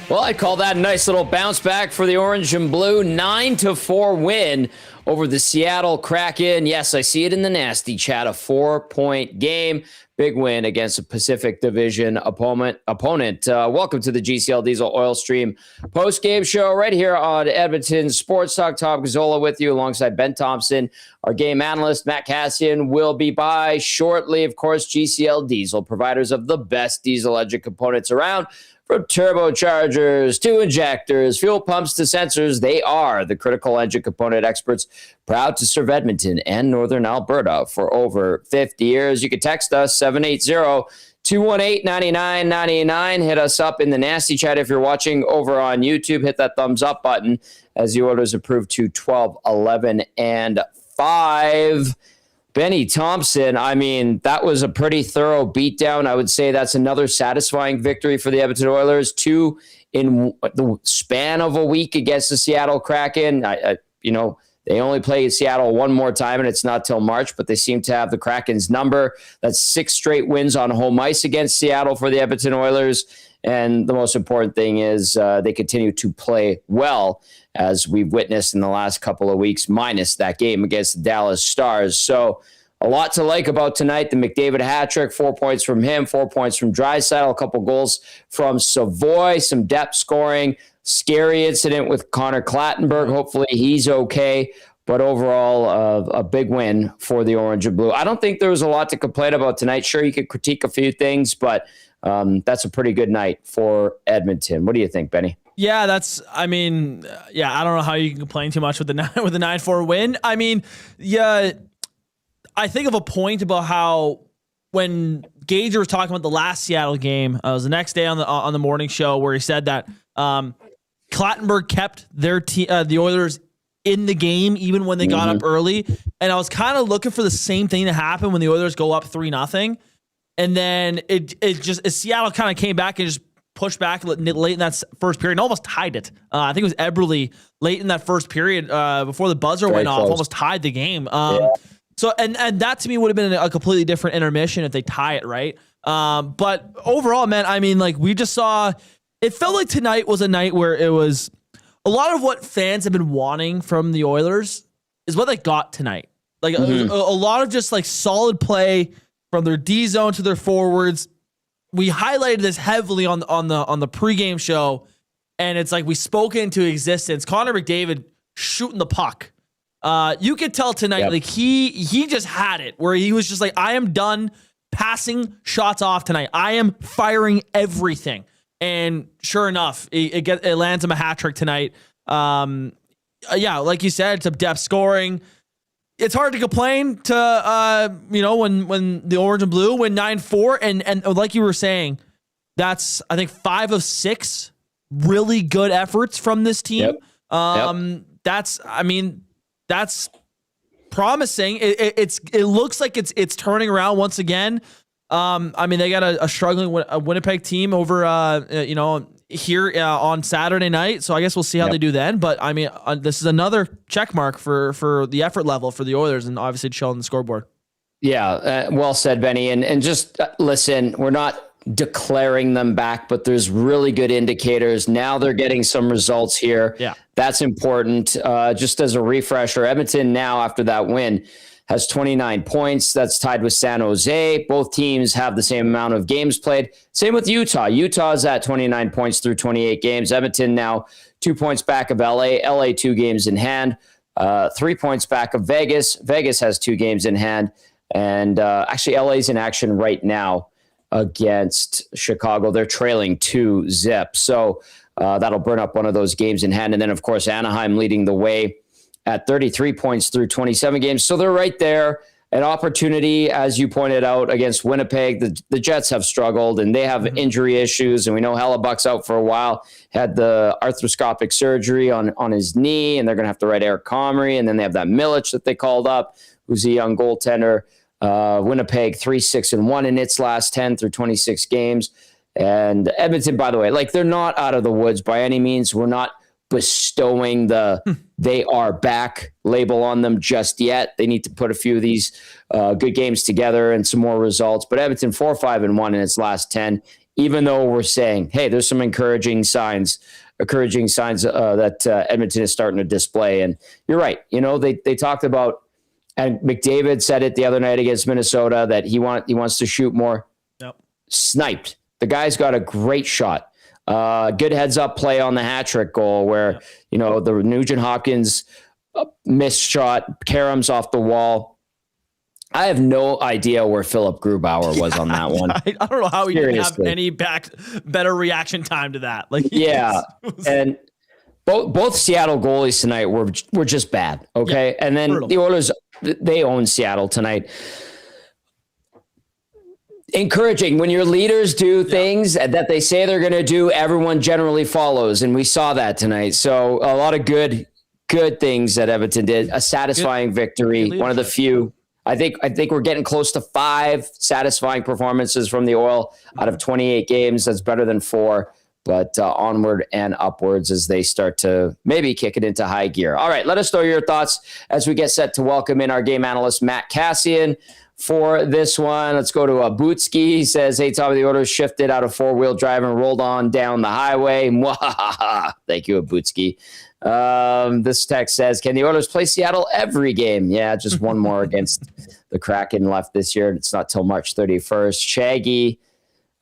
Well, I'd call that a nice little bounce back for the Orange and Blue. 9-4 win over the Seattle Kraken. Yes, I see it in the nasty chat. A 4-point game. Big win against a Pacific Division opponent. Welcome to the GCL Diesel Oil Stream post-game show right here on Edmonton Sports Talk. Tom Gazzola with you alongside Ben Thomson. Our game analyst, Matt Cassian, will be by shortly. Of course, GCL Diesel, providers of the best diesel engine components around. From turbochargers to injectors, fuel pumps to sensors, they are the critical engine component experts, proud to serve Edmonton and Northern Alberta for over 50 years. You can text us 780-218-9999. Hit us up in the nasty chat if you're watching over on YouTube. Hit that thumbs up button as the Oilers improved to 12, 11, and 5. Benny Thomson, I mean, that was a pretty thorough beatdown. I would say that's another satisfying victory for the Edmonton Oilers. 2 in the span of a week against the Seattle Kraken. They only play Seattle one more time, and it's not till March, but they seem to have the Kraken's number. That's 6 straight wins on home ice against Seattle for the Edmonton Oilers. And the most important thing is they continue to play well, as we've witnessed in the last couple of weeks, minus that game against the Dallas Stars. So a lot to like about tonight. The McDavid hat trick, 4 points from him, 4 points from Draisaitl, a couple goals from Savoie, some depth scoring, scary incident with Connor Clattenburg. Hopefully he's okay. But overall, a big win for the Orange and Blue. I don't think there was a lot to complain about tonight. Sure, you could critique a few things, but that's a pretty good night for Edmonton. What do you think, Benny? Yeah, I don't know how you can complain too much with the 9-4 win. I mean, yeah, I think of a point about how when Gager was talking about the last Seattle game, it was the next day on the morning show where he said that Clattenburg kept the Oilers in the game even when they got up early, and I was kind of looking for the same thing to happen when the Oilers go up 3-0, and then Seattle kind of came back and just pushed back late in that first period and almost tied it. I think it was Eberle late in that first period before the buzzer went off, almost tied the game. So and that to me would have been a completely different intermission if they tie it, right? But overall, man, I mean, like we just saw, it felt like tonight was a night where it was a lot of what fans have been wanting from the Oilers is what they got tonight. Like a lot of just like solid play from their D zone to their forwards. We highlighted this heavily on the pregame show, and it's like we spoke into existence. Connor McDavid shooting the puck. You could tell tonight, like he just had it where he was just like, I am done passing shots off tonight. I am firing everything. And sure enough, it lands him a hat trick tonight. Like you said, some depth scoring. It's hard to complain to when the Orange and Blue win 9-4, and like you were saying, that's I think 5 of 6 really good efforts from this team. That's promising. It looks like it's turning around once again. They got a struggling Winnipeg team over here on Saturday night, so I guess we'll see how they do then. But I mean, this is another check mark for the effort level for the Oilers, and obviously showing the scoreboard. Yeah, well said, Benny. And just listen, we're not declaring them back, but there's really good indicators. Now they're getting some results here. Yeah, that's important. Just as a refresher, Edmonton now after that win has 29 points. That's tied with San Jose. Both teams have the same amount of games played. Same with Utah. Utah's at 29 points through 28 games. Edmonton now 2 points back of LA. LA 2 games in hand. 3 points back of Vegas. Vegas has 2 games in hand. And actually LA's in action right now against Chicago. They're trailing 2-0. So that'll burn up one of those games in hand. And then, of course, Anaheim leading the way at 33 points through 27 games. So they're right there. An opportunity, as you pointed out, against Winnipeg. The Jets have struggled, and they have injury issues, and we know Hellebuck's out for a while, had the arthroscopic surgery on his knee, and they're going to have to write Eric Comrie, and then they have that Milic that they called up, who's a young goaltender. Winnipeg 3-6-1 in its last 10 through 26 games. And Edmonton, by the way, like they're not out of the woods by any means. We're not bestowing the they are back label on them just yet. They need to put a few of these good games together and some more results. But Edmonton 4-5-1 in its last 10, even though we're saying, hey, there's some encouraging signs that Edmonton is starting to display. And you're right. They talked about, and McDavid said it the other night against Minnesota, that he wants to shoot more. Yep. Sniped. The guy's got a great shot. Good heads-up play on the hat-trick goal where, the Nugent-Hopkins missed shot, Karam's off the wall. I have no idea where Philip Grubauer was on that one. I don't know how he didn't have any better reaction time to that. And both Seattle goalies tonight were just bad, okay? Yeah, and then brutal. The Oilers, they own Seattle tonight. Encouraging when your leaders do things that they say they're going to do, everyone generally follows, and we saw that tonight. So a lot of good things that Edmonton did. A satisfying victory, one of the few. I think we're getting close to 5 satisfying performances from the Oil out of 28 games. That's better than 4, but onward and upwards as they start to maybe kick it into high gear. All right, let us know your thoughts as we get set to welcome in our game analyst, Matt Cassian, for this one. Let's go to Bootski. He says, hey, Tommy, the Oilers shifted out of 4-wheel drive and rolled on down the highway. Thank you, Bootski. This text says, can the Oilers play Seattle every game? Yeah, just one more against the Kraken left this year. It's not till March 31st. Shaggy.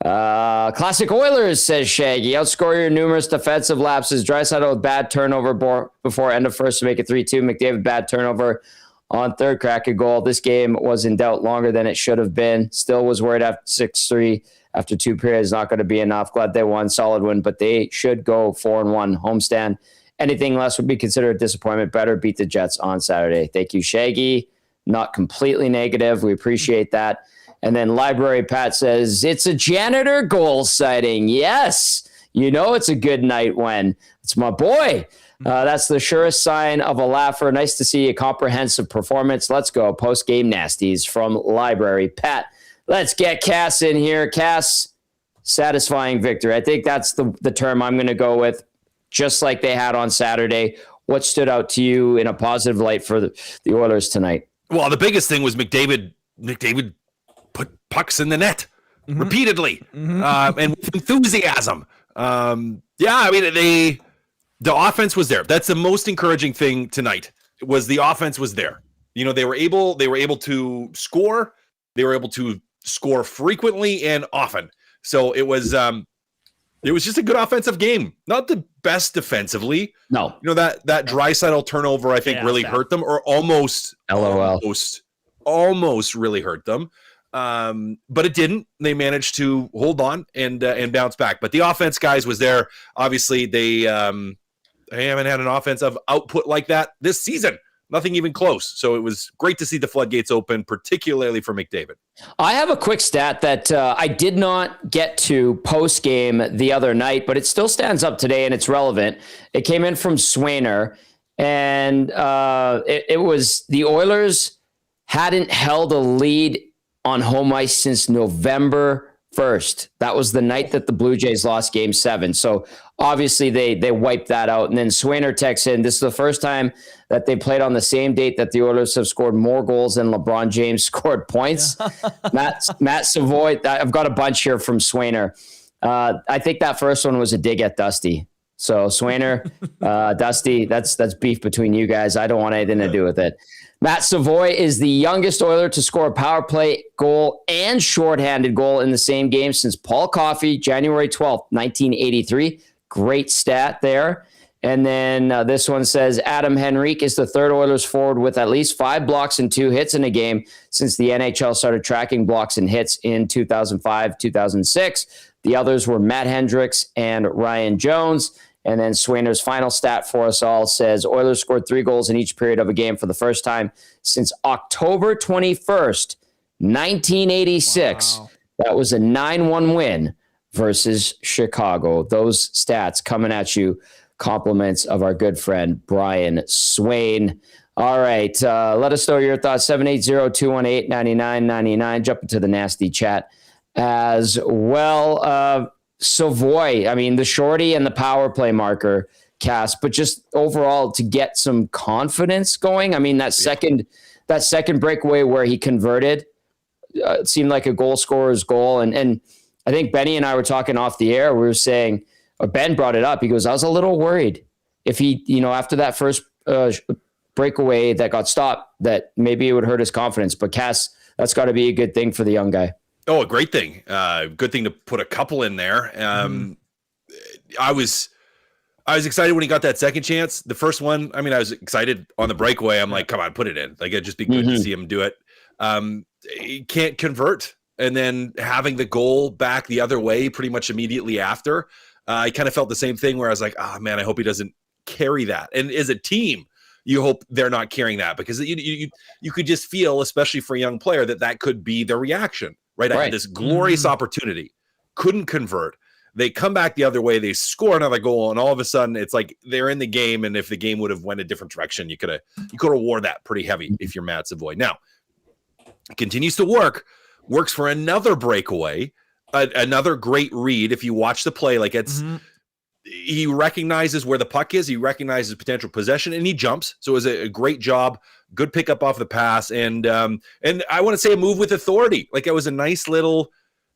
Classic Oilers, says Shaggy. Outscore your numerous defensive lapses. Draisaitl with bad turnover before end of first to make it 3-2. McDavid bad turnover on third, Kraken goal. This game was in doubt longer than it should have been. Still was worried after 6-3. After 2 periods, not going to be enough. Glad they won. Solid win, but they should go 4-1 homestand. Anything less would be considered a disappointment. Better beat the Jets on Saturday. Thank you, Shaggy. Not completely negative. We appreciate that. And then Library Pat says, it's a janitor goal sighting. Yes. It's a good night when it's my boy. That's the surest sign of a laugher. Nice to see a comprehensive performance. Let's go. Post-game nasties from Library Pat. Let's get Cass in here. Cass, satisfying victory. I think that's the term I'm going to go with. Just like they had on Saturday. What stood out to you in a positive light for the Oilers tonight? Well, the biggest thing was McDavid put pucks in the net repeatedly and with enthusiasm. The offense was there. That's the most encouraging thing tonight. Was the offense was there. They were able to score. They were able to score frequently and often. So it was just a good offensive game. Not the best defensively. No. That Draisaitl turnover, I think, really hurt them, or almost really hurt them. But it didn't. They managed to hold on and bounce back. But the offense, guys, was there. Obviously, they haven't had an offensive output like that this season. Nothing even close. So it was great to see the floodgates open, particularly for McDavid. I have a quick stat that I did not get to post-game the other night, but it still stands up today and it's relevant. It came in from Swainer, and it was the Oilers hadn't held a lead on home ice since November 1st. That was the night that the Blue Jays lost Game 7. So obviously they wiped that out. And then Swainer texts in, this is the first time that they played on the same date that the Oilers have scored more goals than LeBron James scored points. Matt Savoie, I've got a bunch here from Swainer. I think that first one was a dig at Dusty. So Swainer, Dusty, that's beef between you guys. I don't want anything to do with it. Matt Savoie is the youngest Oiler to score a power play goal and shorthanded goal in the same game since Paul Coffey, January 12th, 1983. Great stat there. And then this one says Adam Henrique is the third Oilers forward with at least 5 blocks and 2 hits in a game since the NHL started tracking blocks and hits in 2005, 2006. The others were Matt Hendricks and Ryan Jones. And then Swainer's final stat for us all says Oilers scored 3 goals in each period of a game for the first time since October 21st, 1986. Wow. That was a 9-1 win versus Chicago. Those stats coming at you. Compliments of our good friend, Brian Swain. All right. Let us know your thoughts. 780-218-9999. Jump into the nasty chat as well. Savoie, I mean, the shorty and the power play marker Cass, but just overall to get some confidence going. I mean, that second breakaway where he converted, it seemed like a goal scorer's goal. And I think Benny and I were talking off the air. We were saying, or Ben brought it up. He goes, I was a little worried if he, after that first breakaway that got stopped, that maybe it would hurt his confidence. But Cass, that's got to be a good thing for the young guy. Oh, a great thing. Good thing to put a couple in there. I was excited when he got that second chance. The first one, I mean, I was excited on the breakaway. I'm like, come on, put it in. Like, it'd just be good to see him do it. He can't convert. And then having the goal back the other way pretty much immediately after, I kind of felt the same thing where I was like, oh man, I hope he doesn't carry that. And as a team, you hope they're not carrying that, because you could just feel, especially for a young player, that could be their reaction, right? I had this glorious opportunity, couldn't convert. They come back the other way, they score another goal, and all of a sudden it's like they're in the game. And if the game would have went a different direction, you could have worn that pretty heavy if you're Matt Savoie. Now, it continues to works for another breakaway, another great read. If you watch the play, like he recognizes where the puck is, he recognizes potential possession, and he jumps. So it was a great job, good pickup off the pass, and I want to say a move with authority. Like, it was a nice little,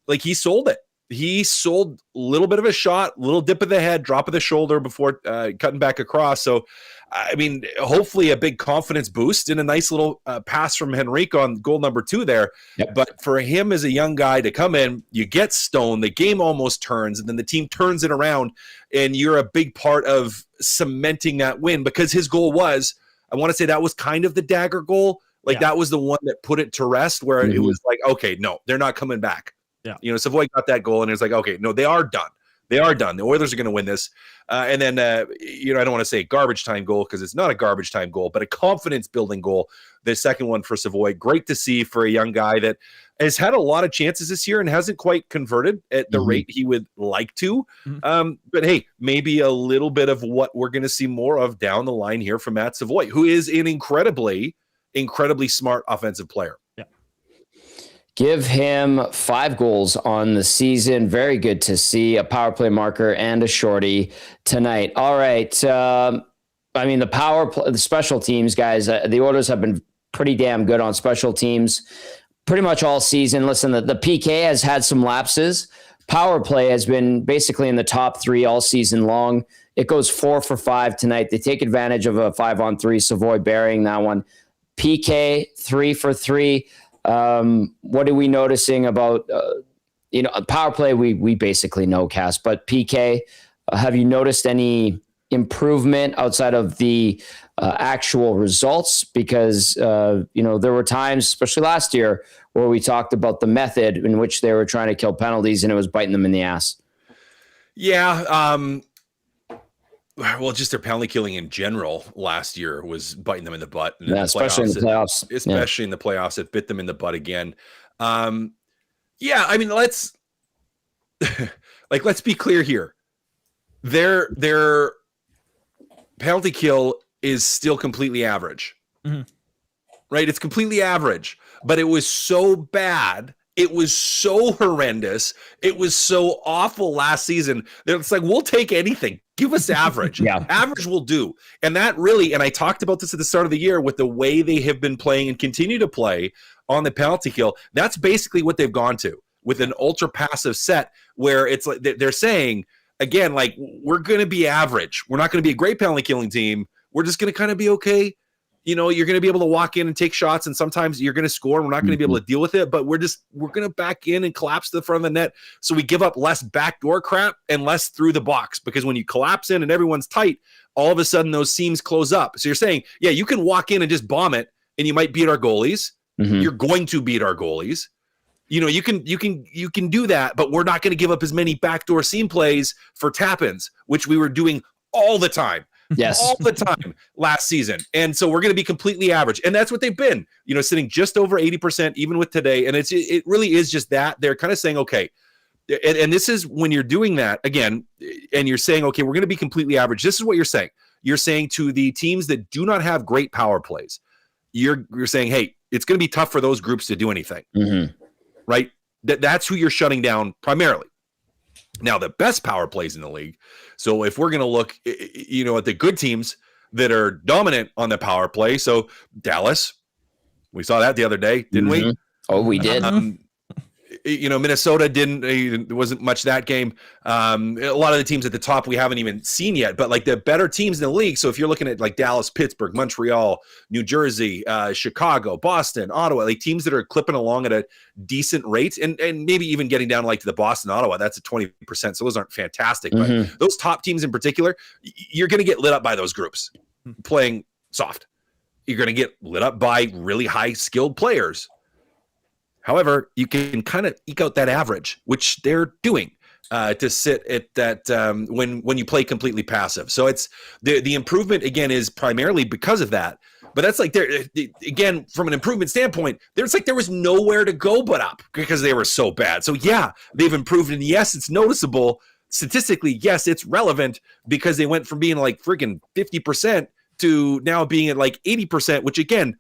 like, he sold it. He sold a little bit of a shot, little dip of the head, drop of the shoulder before cutting back across. So, I mean, hopefully a big confidence boost and a nice little pass from Henrique on goal number 2 there. Yep. But for him as a young guy to come in, you get stoned, the game almost turns, and then the team turns it around, and you're a big part of cementing that win, because his goal was, I want to say that was kind of the dagger goal. Like, that was the one that put it to rest, where it was like, okay, no, they're not coming back. Yeah. Savoie got that goal, and it's like, okay, no, they are done. They are done. The Oilers are going to win this. And then, I don't want to say garbage time goal, because it's not a garbage time goal, but a confidence building goal. The second one for Savoie. Great to see for a young guy that has had a lot of chances this year and hasn't quite converted at the rate he would like to. But hey, maybe a little bit of what we're going to see more of down the line here from Matt Savoie, who is an incredibly smart offensive player. Give him 5 goals on the season. Very good to see. A power play marker and a shorty tonight. All right. I mean, the special teams, guys, the Oilers have been pretty damn good on special teams pretty much all season. Listen, the PK has had some lapses. Power play has been basically in the top 3 all season long. It goes 4 for 5 tonight. They take advantage of a 5-on-3, Savoie burying that one. PK 3 for 3. What are we noticing about, power play? We basically know, Cass, but PK, have you noticed any improvement outside of the actual results? Because, there were times, especially last year, where we talked about the method in which they were trying to kill penalties and it was biting them in the ass. Yeah. Well, just their penalty killing in general last year was biting them in the butt. And especially in the playoffs. Especially in the playoffs, it bit them in the butt again. I mean, let's be clear here. Their penalty kill is still completely average. Right? It's completely average, but it was so bad. It was so horrendous. It was so awful last season that it's like, we'll take anything. Give us average. Average will do. And that really, and I talked about this at the start of the year with the way they have been playing and continue to play on the penalty kill. That's basically what they've gone to, with an ultra passive set, where it's like they're saying, again, like, we're going to be average. We're not going to be a great penalty killing team. We're just going to kind of be okay. You're going to be able to walk in and take shots, and sometimes you're going to score, and we're not going to be able to deal with it, but we're going to back in and collapse to the front of the net. So we give up less backdoor crap and less through the box, because when you collapse in and everyone's tight, all of a sudden those seams close up. So you're saying, yeah, you can walk in and just bomb it, and you might beat our goalies. You're going to beat our goalies. You can do that, but we're not going to give up as many backdoor seam plays for tap-ins, which we were doing all the time. Yes. All the time last season. And so we're going to be completely average. And that's what they've been, sitting just over 80%, even with today. And it really is just that. They're kind of saying, okay, and this is when you're doing that again, and you're saying, okay, we're going to be completely average. This is what you're saying. You're saying to the teams that do not have great power plays, you're saying, hey, it's going to be tough for those groups to do anything. Right? That's who you're shutting down primarily. Now, the best power plays in the league. So if we're going to look, at the good teams that are dominant on the power play, so Dallas, we saw that the other day, didn't we? Oh, we did. Minnesota it wasn't much that game. A lot of the teams at the top we haven't even seen yet, but like the better teams in the league. So if you're looking at like Dallas, Pittsburgh, Montreal, New Jersey, Chicago, Boston, Ottawa, like teams that are clipping along at a decent rate, and maybe even getting down like to the Boston, Ottawa, that's at 20%. So those aren't fantastic, but those top teams in particular, you're going to get lit up by those groups playing soft. You're going to get lit up by really high skilled players. However, you can kind of eke out that average, which they're doing to sit at that when you play completely passive. So it's the improvement again is primarily because of that. But that's like again from an improvement standpoint, there's like there was nowhere to go but up because they were so bad. So yeah, they've improved, and yes, it's noticeable statistically. Yes, it's relevant because they went from being like freaking 50% to now being at like 80%, which again.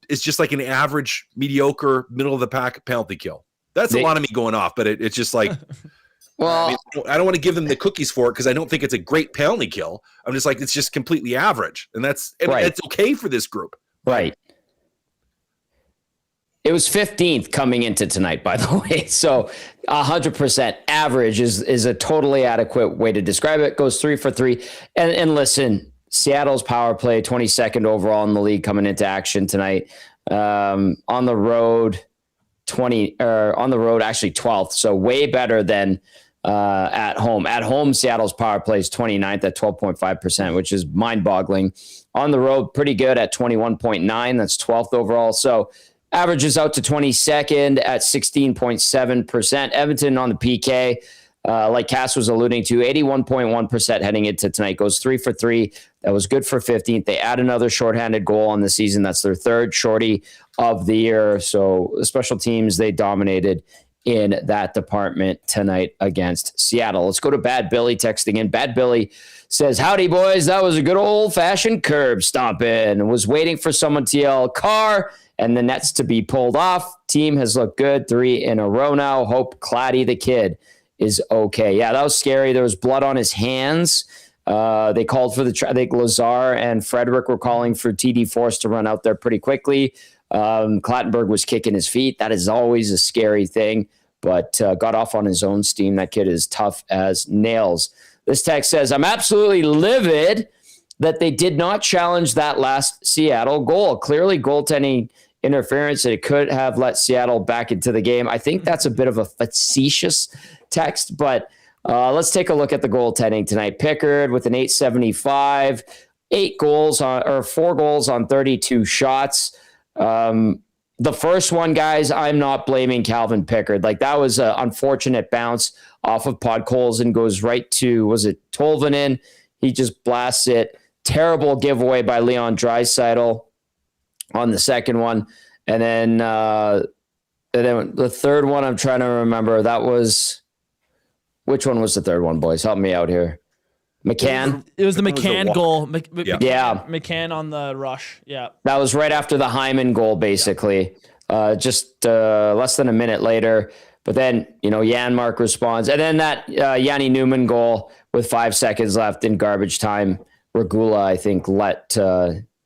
It's just like an average, mediocre, middle of the pack penalty kill. That's a lot of me going off, but it's just like, well, I don't want to give them the cookies for it because I don't think it's a great penalty kill. I'm just like, it's just completely average, and that's okay for this group. Right. It was 15th coming into tonight, by the way. So 100% average is a totally adequate way to describe it. Goes 3 for 3. And listen, Seattle's power play, 22nd overall in the league coming into action tonight. On the road, actually 12th. So way better than at home. At home, Seattle's power play is 29th at 12.5%, which is mind-boggling. On the road, pretty good at 21.9. That's 12th overall. So averages out to 22nd at 16.7%. Edmonton on the PK. Like Cass was alluding to, 81.1% heading into tonight, goes 3 for 3. That was good for 15th. They add another shorthanded goal on the season. That's their third shorty of the year. So the special teams, they dominated in that department tonight against Seattle. Let's go to Bad Billy texting in. Bad Billy says, howdy, boys. That was a good old-fashioned curb stomping. Was waiting for someone to yell, car, and the nets to be pulled off. Team has looked good 3 in a row now. Hope Claddy the kid is okay. Yeah, that was scary. There was blood on his hands. They called for I think Lazar and Frederick were calling for TD Force to run out there pretty quickly. Clattenburg was kicking his feet. That is always a scary thing, but got off on his own steam. That kid is tough as nails. This text says, I'm absolutely livid that they did not challenge that last Seattle goal. Clearly goaltending interference, and it could have let Seattle back into the game. I think that's a bit of a facetious text, but let's take a look at the goaltending tonight. Pickard with an .875, 4 goals on 32 shots. The first one, guys, I'm not blaming Calvin Pickard. Like, that was an unfortunate bounce off of Podkolzin and goes right to, was it Tolvanen? He just blasts it. Terrible giveaway by Leon Draisaitl on the second one. And then the third one, I'm trying to remember. That was, which one was the third one, boys? Help me out here. McCann? It was the McCann goal. Yeah. McCann on the rush. Yeah. That was right after the Hyman goal, basically. Just less than a minute later. But then, Janmark responds. And then that Yanni Newman goal with 5 seconds left in garbage time. Regula, I think, let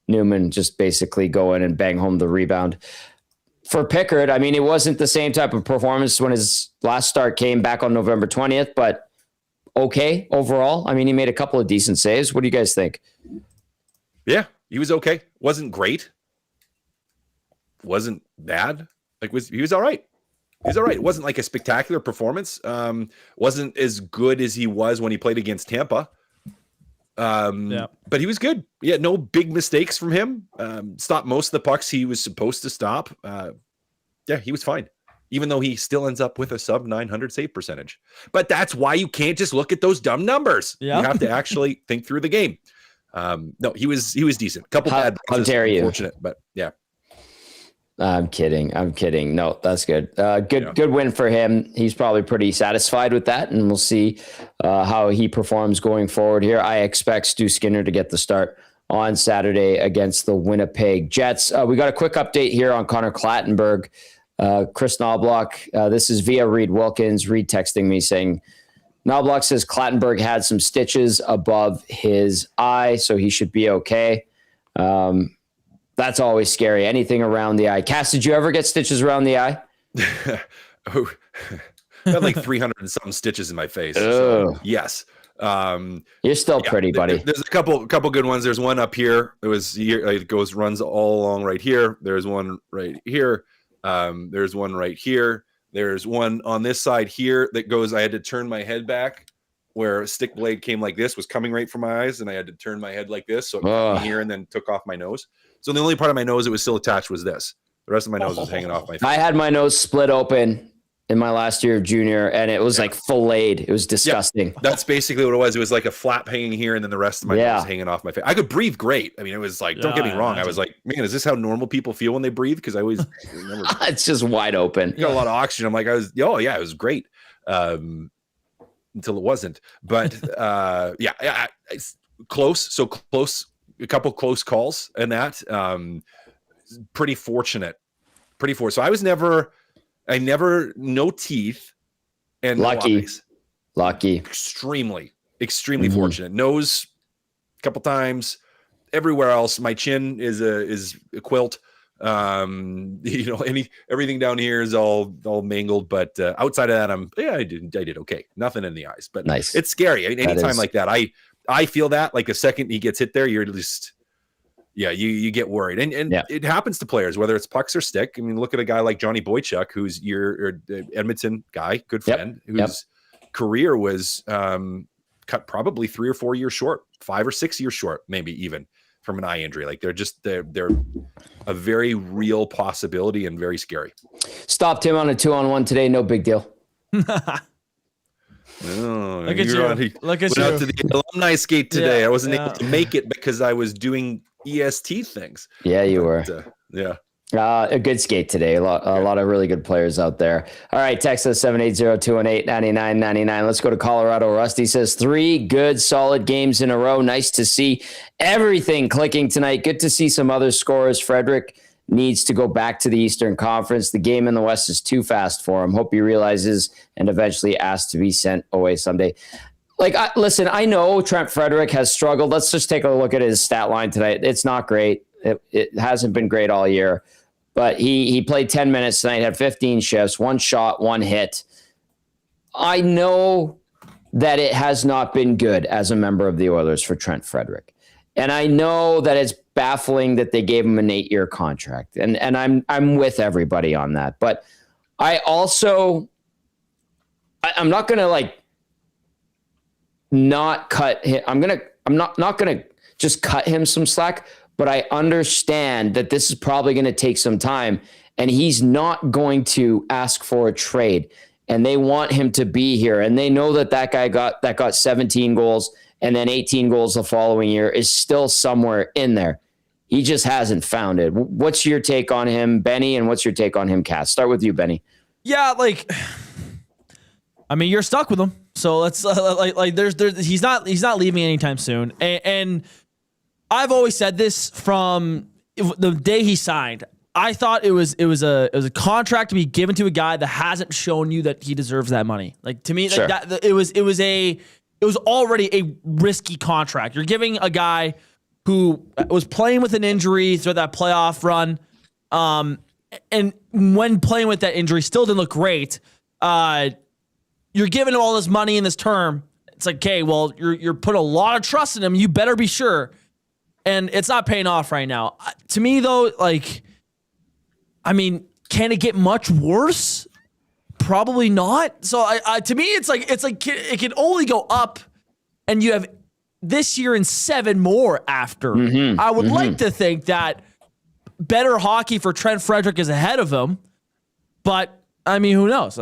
Newman just basically go in and bang home the rebound. For Pickard, I mean, it wasn't the same type of performance when his last start came back on November 20th, but okay overall. I mean, he made a couple of decent saves. What do you guys think? Yeah, he was okay. Wasn't great. Wasn't bad. He was all right. He was all right. It wasn't like a spectacular performance. Wasn't as good as he was when he played against Tampa. But he was good. Yeah, no big mistakes from him. Stopped most of the pucks he was supposed to stop. He was fine. Even though he still ends up with a sub 900 save percentage. But that's why you can't just look at those dumb numbers. Yeah. You have to actually think through the game. No, he was decent. A couple bad how dare you? Unfortunate, but yeah. I'm kidding. No, that's good. Good win for him. He's probably pretty satisfied with that, and we'll see how he performs going forward here. I expect Stu Skinner to get the start on Saturday against the Winnipeg Jets. We got a quick update here on Connor Clattenburg. Chris Knobloch, this is via Reid Wilkins. Reid texting me saying Knobloch says Clattenburg had some stitches above his eye, so he should be okay. That's always scary. Anything around the eye. Cass, did you ever get stitches around the eye? I had like 300 and something stitches in my face. So, yes. You're still pretty, buddy. There's a couple good ones. There's one up here. It runs all along right here. There's one right here. There's one right here. There's one on this side here that goes. I had to turn my head back where a stick blade came like this, was coming right from my eyes, and I had to turn my head like this, so it got me here and then took off my nose. So the only part of my nose that was still attached was this. The rest of my nose was hanging off my face. I had my nose split open in my last year of junior, and it was like filleted. It was disgusting. Yeah, that's basically what it was. It was like a flap hanging here, and then the rest of my nose hanging off my face. I could breathe great. I mean, it was like, don't get me wrong. I was like, man, is this how normal people feel when they breathe? Because I always remember it's just wide open. You got a lot of oxygen. I'm like, it was great. Until it wasn't. But it's close. So close, a couple close calls and that. Pretty fortunate. So I never no teeth and lucky. No eyes. Lucky. Extremely fortunate. Nose a couple times. Everywhere else, my chin is a quilt. Everything down here is all mangled, but outside of that, I did okay. Nothing in the eyes, but nice. It's scary. I mean, anytime like that, I feel that like a second he gets hit there, you're just you get worried, and it happens to players, whether it's pucks or stick. I mean, look at a guy like Johnny Boychuk, who's your Edmonton guy, good friend, whose career was cut probably 3 or 4 years short, 5 or 6 years short, maybe even from an eye injury. Like they're a very real possibility and very scary. Stopped him on a 2-on-1 today. No big deal. Look at you. Look at you. Out to the alumni skate today. I wasn't able to make it because I was doing EST things. Yeah, you were. A good skate today. A lot of really good players out there. All right, text us 780-218-9999. Let's go to Colorado. Rusty says 3 good, solid games in a row. Nice to see everything clicking tonight. Good to see some other scorers. Frederick needs to go back to the Eastern Conference. The game in the West is too fast for him. Hope he realizes and eventually asks to be sent away someday. Listen, I know Trent Frederick has struggled. Let's just take a look at his stat line tonight. It's not great. It hasn't been great all year. But he played 10 minutes tonight, had 15 shifts, 1 shot, 1 hit. I know that it has not been good as a member of the Oilers for Trent Frederick. And I know that it's baffling that they gave him an 8-year contract. And I'm with everybody on that. But I also I'm not gonna not cut him. I'm not gonna just cut him some slack. But I understand that this is probably going to take some time, and he's not going to ask for a trade. And they want him to be here, and they know that guy got 17 goals and then 18 goals the following year is still somewhere in there. He just hasn't found it. What's your take on him, Benny, and what's your take on him, Cass? Start with you, Benny. Yeah, you're stuck with him, so let's he's not leaving anytime soon, and I've always said this from the day he signed. I thought it was a contract to be given to a guy that hasn't shown you that he deserves that money. Like, to me, sure. It was already a risky contract. You're giving a guy who was playing with an injury through that playoff run, and when playing with that injury still didn't look great. You're giving him all this money in this term. It's like, okay, well, you're putting a lot of trust in him. You better be sure. And it's not paying off right now. To me, though, can it get much worse? Probably not. So to me, it's like it can only go up, and you have this year and 7 more after. Mm-hmm. I would like to think that better hockey for Trent Frederick is ahead of him, but who knows?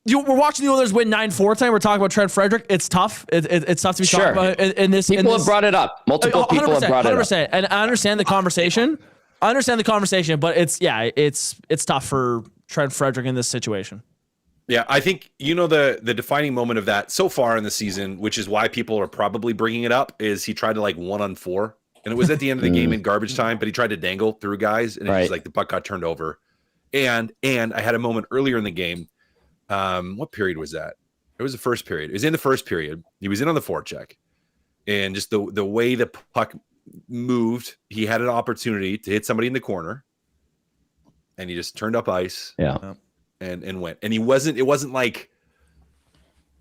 We're watching the Oilers win 9-4 tonight. We're talking about Trent Frederick. It's tough. It's tough to be talking about in this. People have brought it up. Multiple people have brought it up. And I understand the conversation. But it's tough for Trent Frederick in this situation. Yeah, I think the defining moment of that so far in the season, which is why people are probably bringing it up, is he tried to 1-on-4, and it was at the end of the game in garbage time, but he tried to dangle through guys, and it was the puck got turned over. And I had a moment earlier in the game. What period was that? It was the first period. It was in the first period. He was in on the forecheck. And just the way the puck moved, he had an opportunity to hit somebody in the corner. And he just turned up ice. Yeah. And went. And it wasn't like,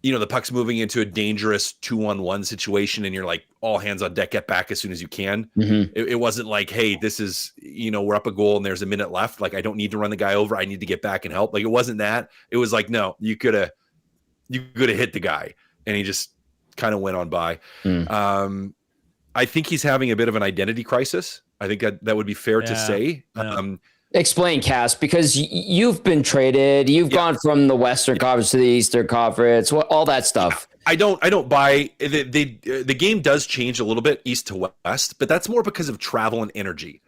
the puck's moving into a dangerous 2-on-1 situation and you're like, all hands on deck, get back as soon as you can. Mm-hmm. It wasn't like, hey, this is, we're up a goal and there's a minute left. Like, I don't need to run the guy over. I need to get back and help. Like, it wasn't that. It was like, no, you could have hit the guy. And he just kind of went on by. I think he's having a bit of an identity crisis. I think that would be fair to say. Yeah. Explain, Cass, because you've been traded. You've gone from the Western Conference to the Eastern Conference, all that stuff. I don't buy the game does change a little bit east to west, but that's more because of travel and energy,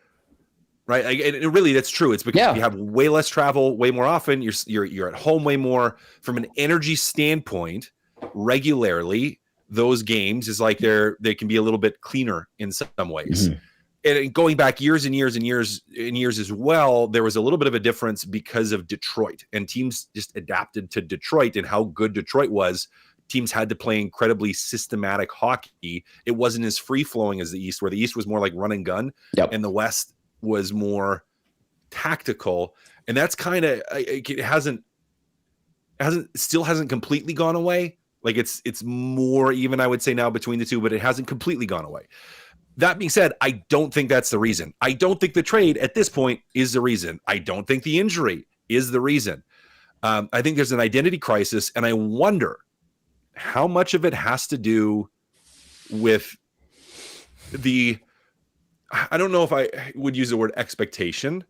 right? And really, that's true. It's because you have way less travel, way more often. You're at home way more. From an energy standpoint, regularly, those games is like they can be a little bit cleaner in some ways. Mm-hmm. And going back years and years and years and years as well, there was a little bit of a difference because of Detroit, and teams just adapted to Detroit and how good Detroit was. Teams had to play incredibly systematic hockey. It wasn't as free flowing as the East, where the East was more like run and gun, and the West was more tactical. And that's kind of, it still hasn't completely gone away. Like it's more even, I would say, now between the two, but it hasn't completely gone away. That being said, I don't think that's the reason. I don't think the trade at this point is the reason. I don't think the injury is the reason. I think there's an identity crisis, and I wonder how much of it has to do with I don't know if I would use the word expectation,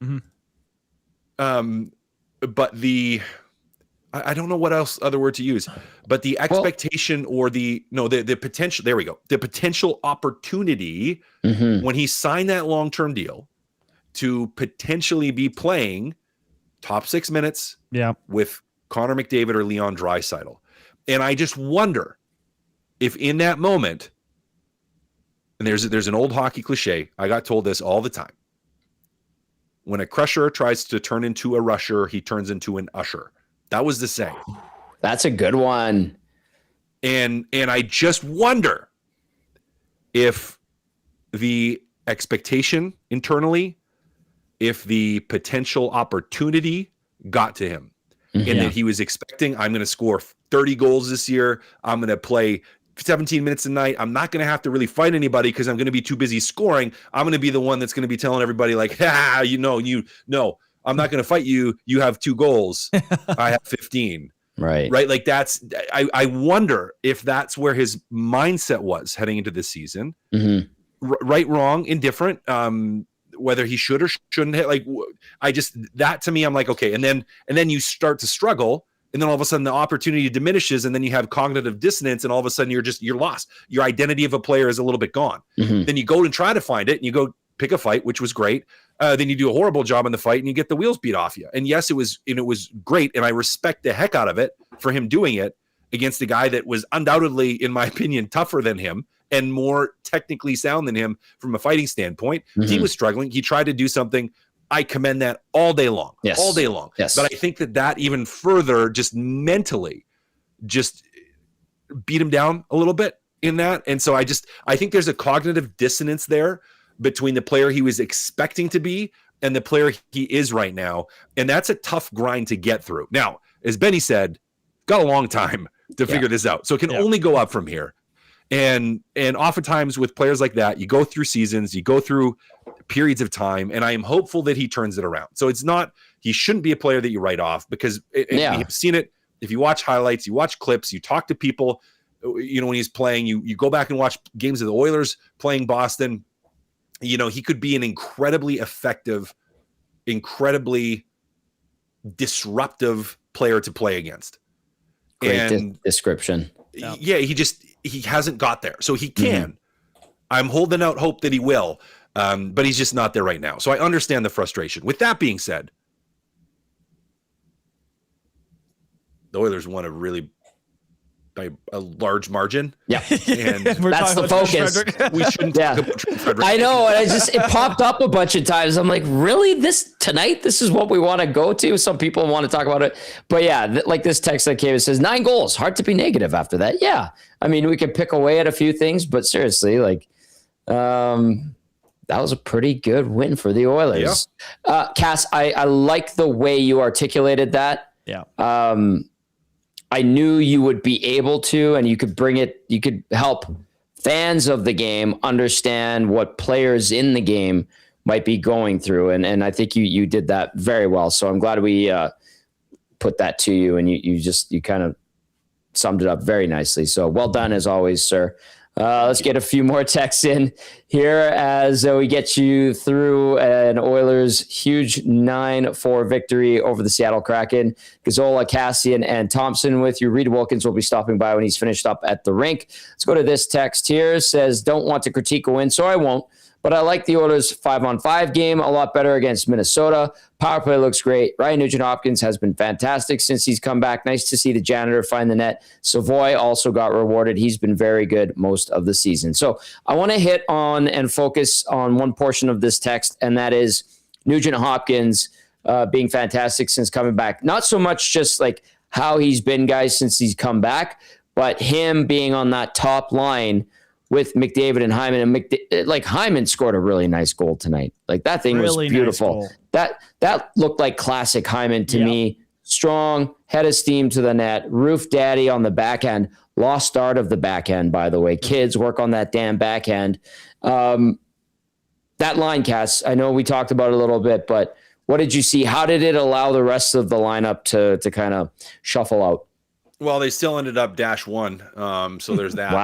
but I don't know what other word to use, but the expectation or the potential, there we go. The potential opportunity when he signed that long-term deal to potentially be playing top 6 minutes with Connor McDavid or Leon Draisaitl. And I just wonder if in that moment, and there's an old hockey cliche, I got told this all the time. When a crusher tries to turn into a rusher, he turns into an usher. That was the saying. That's a good one. And I just wonder if the expectation internally, if the potential opportunity got to him, and that he was expecting, I'm going to score 30 goals this year. I'm going to play 17 minutes a night. I'm not going to have to really fight anybody because I'm going to be too busy scoring. I'm going to be the one that's going to be telling everybody like, I'm not going to fight you. You have 2 goals. I have 15. Right. Like I wonder if that's where his mindset was heading into this season. Right, wrong, indifferent. Whether he should or shouldn't hit. Like that to me, I'm like, okay. And then you start to struggle, and then all of a sudden the opportunity diminishes, and then you have cognitive dissonance, and all of a sudden you're lost. Your identity of a player is a little bit gone. Then you go and try to find it, and you go pick a fight, which was great. Then you do a horrible job in the fight and you get the wheels beat off you. And yes, it was great. And I respect the heck out of it for him doing it against a guy that was undoubtedly, in my opinion, tougher than him and more technically sound than him from a fighting standpoint. He was struggling. He tried to do something. I commend that all day long, all day long. Yes. But I think that even further, just mentally, just beat him down a little bit in that. And so I think there's a cognitive dissonance there between the player he was expecting to be and the player he is right now. And that's a tough grind to get through. Now, as Benny said, got a long time to figure this out. So it can only go up from here. And oftentimes with players like that, you go through seasons, you go through periods of time, and I am hopeful that he turns it around. So he shouldn't be a player that you write off, because we have seen it. If you watch highlights, you watch clips, you talk to people, when he's playing, you go back and watch games of the Oilers playing Boston. He could be an incredibly effective, incredibly disruptive player to play against. Great description. Yeah, he hasn't got there. So he can. I'm holding out hope that he will, but he's just not there right now. So I understand the frustration. With that being said, the Oilers won a really by a large margin. Yeah. And that's the focus. We shouldn't talk about Trent Frederick. I know. And it popped up a bunch of times. I'm like, really? This is what we want to go to? Some people want to talk about it. But yeah, like this text that came, it says 9 goals. Hard to be negative after that. Yeah. I mean, we could pick away at a few things, but seriously, like, that was a pretty good win for the Oilers. Yeah. Cass, I like the way you articulated that. Yeah. I knew you would be able to, and you could help fans of the game understand what players in the game might be going through. And I think you did that very well. So I'm glad we put that to you, and you kind of summed it up very nicely. So well done as always, sir. Let's get a few more texts in here as we get you through an Oilers huge 9-4 victory over the Seattle Kraken. Gazzola, Cassian, and Thomson with you. Reid Wilkins will be stopping by when he's finished up at the rink. Let's go to this text here. It says, don't want to critique a win, so I won't. But I like the Oilers 5-on-5 game a lot better against Minnesota. Power play looks great. Ryan Nugent-Hopkins has been fantastic since he's come back. Nice to see the janitor find the net. Savoie also got rewarded. He's been very good most of the season. So I want to hit on and focus on one portion of this text, and that is Nugent-Hopkins being fantastic since coming back. Not so much just like how he's been, guys, since he's come back, but him being on that top line with McDavid and Hyman. And Hyman scored a really nice goal tonight. Like that thing really was beautiful. Nice that looked like classic Hyman to me. Strong, head of steam to the net, roof daddy on the backhand. Lost start of the backhand, by the way. Kids, work on that damn backhand. That line, Cass, I know we talked about it a little bit, but what did you see? How did it allow the rest of the lineup to kind of shuffle out? Well, they still ended up -1. So there's that.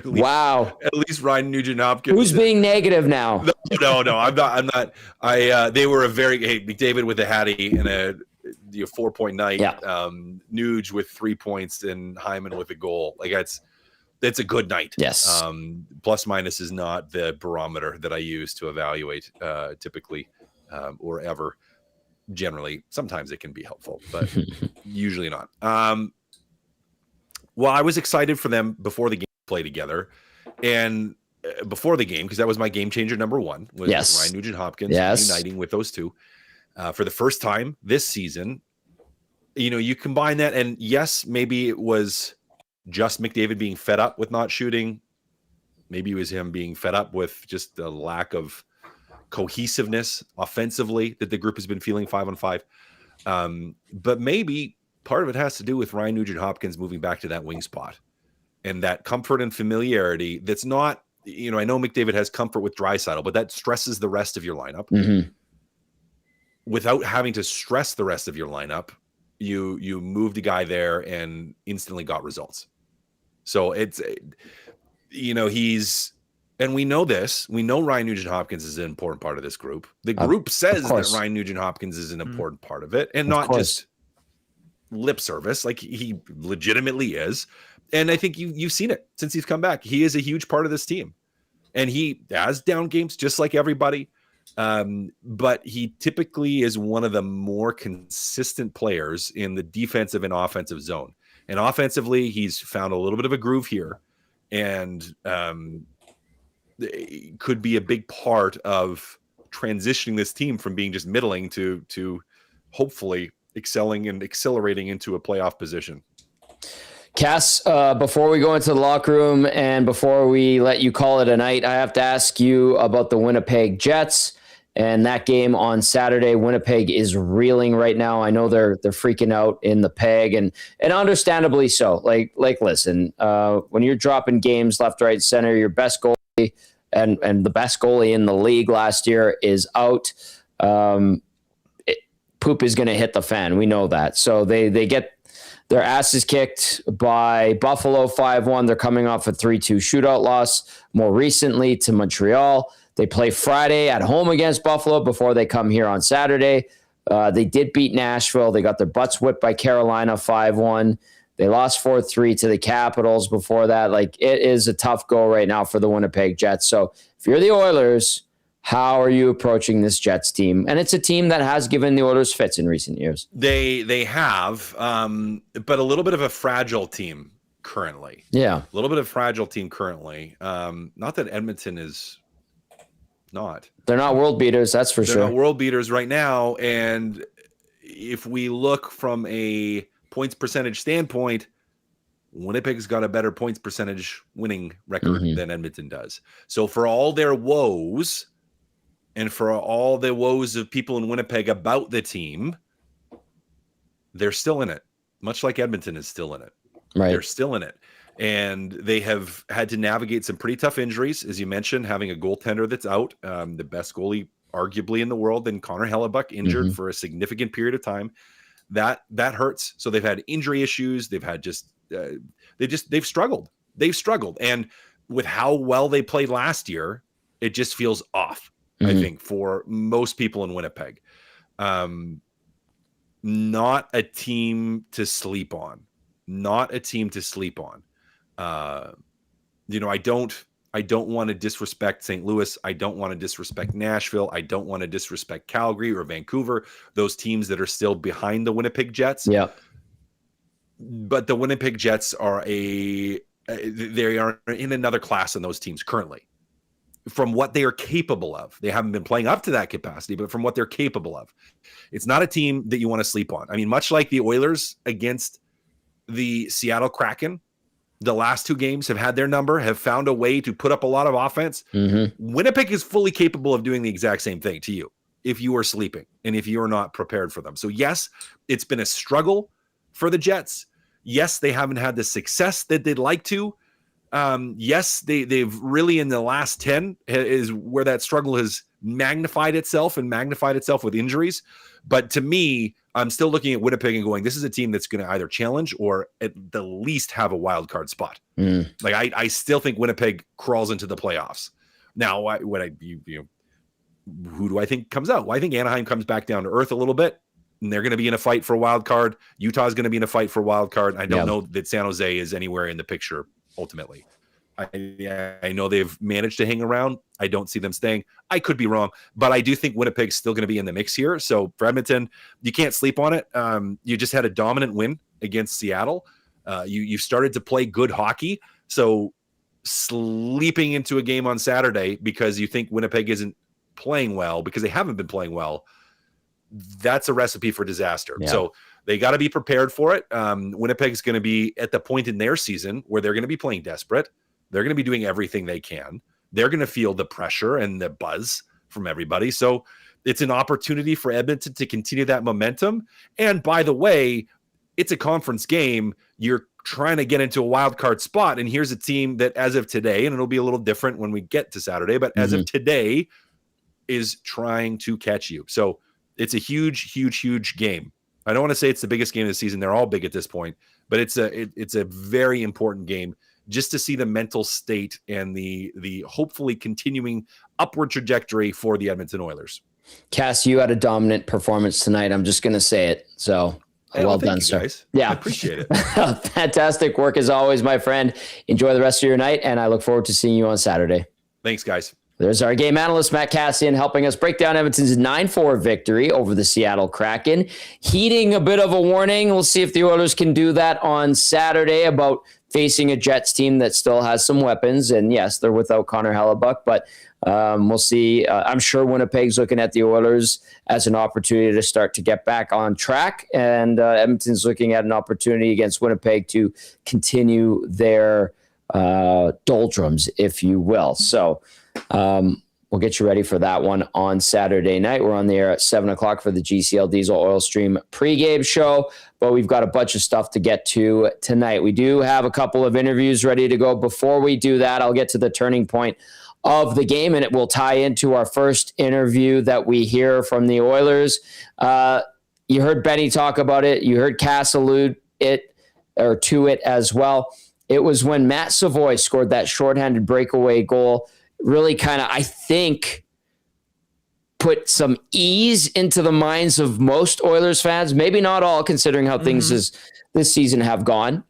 Wow. At least Ryan Nugent-Hopkins. Who's being negative now? No, I'm not. They were McDavid with a hattie and a 4-point night. Yeah. Nuge with 3 points and Hyman with a goal. Like that's a good night. Yes. Plus minus is not the barometer that I use to evaluate typically or ever. Generally, sometimes it can be helpful, but usually not. Well, I was excited for them before the game play together, and before the game, because that was my game changer number 1 was Ryan Nugent-Hopkins uniting with those two for the first time this season. You combine that, and yes, maybe it was just McDavid being fed up with not shooting. Maybe it was him being fed up with just the lack of cohesiveness offensively that the group has been feeling 5-on-5. But maybe part of it has to do with Ryan Nugent-Hopkins moving back to that wing spot and that comfort and familiarity. That's not, I know McDavid has comfort with Draisaitl, but that stresses the rest of your lineup. Mm-hmm. Without having to stress the rest of your lineup, you moved a guy there and instantly got results. So it's, and we know this. We know Ryan Nugent-Hopkins is an important part of this group. The group says that Ryan Nugent-Hopkins is an important part of it, and not just lip service. Like he legitimately is. And I think you've seen it since he's come back. He is a huge part of this team, and he has down games just like everybody. But he typically is one of the more consistent players in the defensive and offensive zone. And offensively, he's found a little bit of a groove here, and it could be a big part of transitioning this team from being just middling to hopefully excelling and accelerating into a playoff position. Cass, before we go into the locker room and before we let you call it a night, I have to ask you about the Winnipeg Jets and that game on Saturday. Winnipeg is reeling right now. I know they're freaking out in the peg, and understandably so. Like listen, when you're dropping games left, right, center, your best goalie and the best goalie in the league last year is out. Poop is going to hit the fan. We know that. So they get their asses kicked by Buffalo 5-1. They're coming off a 3-2 shootout loss more recently to Montreal. They play Friday at home against Buffalo before they come here on Saturday. They did beat Nashville. They got their butts whipped by Carolina 5-1. They lost 4-3 to the Capitals before that. Like, it is a tough go right now for the Winnipeg Jets. So if you're the Oilers, How are you approaching this Jets team? And it's a team that has given the Oilers fits in recent years. They have, but a little bit of a fragile team currently. Yeah. A little bit of fragile team currently. Not that Edmonton is not. They're not world beaters, that's for sure. They're not world beaters right now. And if we look from a points percentage standpoint, Winnipeg's got a better points percentage winning record than Edmonton does. So for all their woes, and for all the woes of people in Winnipeg about the team, they're still in it, much like Edmonton is still in it. Right. They're still in it. And they have had to navigate some pretty tough injuries, as you mentioned, having a goaltender that's out, the best goalie arguably in the world, and Connor Hellebuck injured for a significant period of time. That hurts. So they've had injury issues. They've had they've struggled. They've struggled. And with how well they played last year, it just feels off. I think, for most people in Winnipeg. Not a team to sleep on. Not a team to sleep on. I don't want to disrespect St. Louis. I don't want to disrespect Nashville. I don't want to disrespect Calgary or Vancouver, those teams that are still behind the Winnipeg Jets. Yeah. But the Winnipeg Jets are they are in another class than those teams currently. From what they are capable of. They haven't been playing up to that capacity, but from what they're capable of. It's not a team that you want to sleep on. I mean, much like the Oilers against the Seattle Kraken, the last two games have had their number, have found a way to put up a lot of offense. Winnipeg is fully capable of doing the exact same thing to you if you are sleeping and if you are not prepared for them. So yes, it's been a struggle for the Jets. Yes, they haven't had the success that they'd like to. Yes, they've really, in the last 10 is where that struggle has magnified itself with injuries. But to me, I'm still looking at Winnipeg and going, this is a team that's going to either challenge or at the least have a wild card spot. Like I still think Winnipeg crawls into the playoffs. Now, who do I think comes out? Well, I think Anaheim comes back down to earth a little bit, and they're going to be in a fight for a wild card. Utah's going to be in a fight for a wild card. I don't know that San Jose is anywhere in the picture. Ultimately, I know they've managed to hang around. I don't see them staying. I could be wrong, but I do think Winnipeg's still going to be in the mix here. So for Edmonton, you can't sleep on it. You just had a dominant win against Seattle. You started to play good hockey. So sleeping into a game on Saturday because you think Winnipeg isn't playing well because they haven't been playing well, that's a recipe for disaster. Yeah. So they got to be prepared for it. Winnipeg's going to be at the point in their season where they're going to be playing desperate. They're going to be doing everything they can. They're going to feel the pressure and the buzz from everybody. So it's an opportunity for Edmonton to continue that momentum. And by the way, it's a conference game. You're trying to get into a wild card spot. And here's a team that as of today, and it'll be a little different when we get to Saturday, but as of today is trying to catch you. So it's a huge, huge, huge game. I don't want to say it's the biggest game of the season. They're all big at this point, but it's a very important game just to see the mental state and the hopefully continuing upward trajectory for the Edmonton Oilers. Cass, you had a dominant performance tonight. I'm just going to say it. So well done, sir. Guys. Yeah. I appreciate it. Fantastic work as always, my friend. Enjoy the rest of your night, and I look forward to seeing you on Saturday. Thanks, guys. There's our game analyst, Matt Cassian, helping us break down Edmonton's 9-4 victory over the Seattle Kraken. Heeding a bit of a warning. We'll see if the Oilers can do that on Saturday about facing a Jets team that still has some weapons. And yes, they're without Connor Hellebuck, but we'll see. I'm sure Winnipeg's looking at the Oilers as an opportunity to start to get back on track. And Edmonton's looking at an opportunity against Winnipeg to continue their doldrums, if you will. So we'll get you ready for that one on Saturday night. We're on the air at 7:00 for the GCL Diesel Oil Stream pregame show, but we've got a bunch of stuff to get to tonight. We do have a couple of interviews ready to go. Before we do that, I'll get to the turning point of the game, and it will tie into our first interview that we hear from the Oilers. You heard Benny talk about it. You heard Cass allude to it as well. It was when Matt Savoie scored that shorthanded breakaway goal. Really kind of, I think, put some ease into the minds of most Oilers fans. Maybe not all, considering how things this season have gone.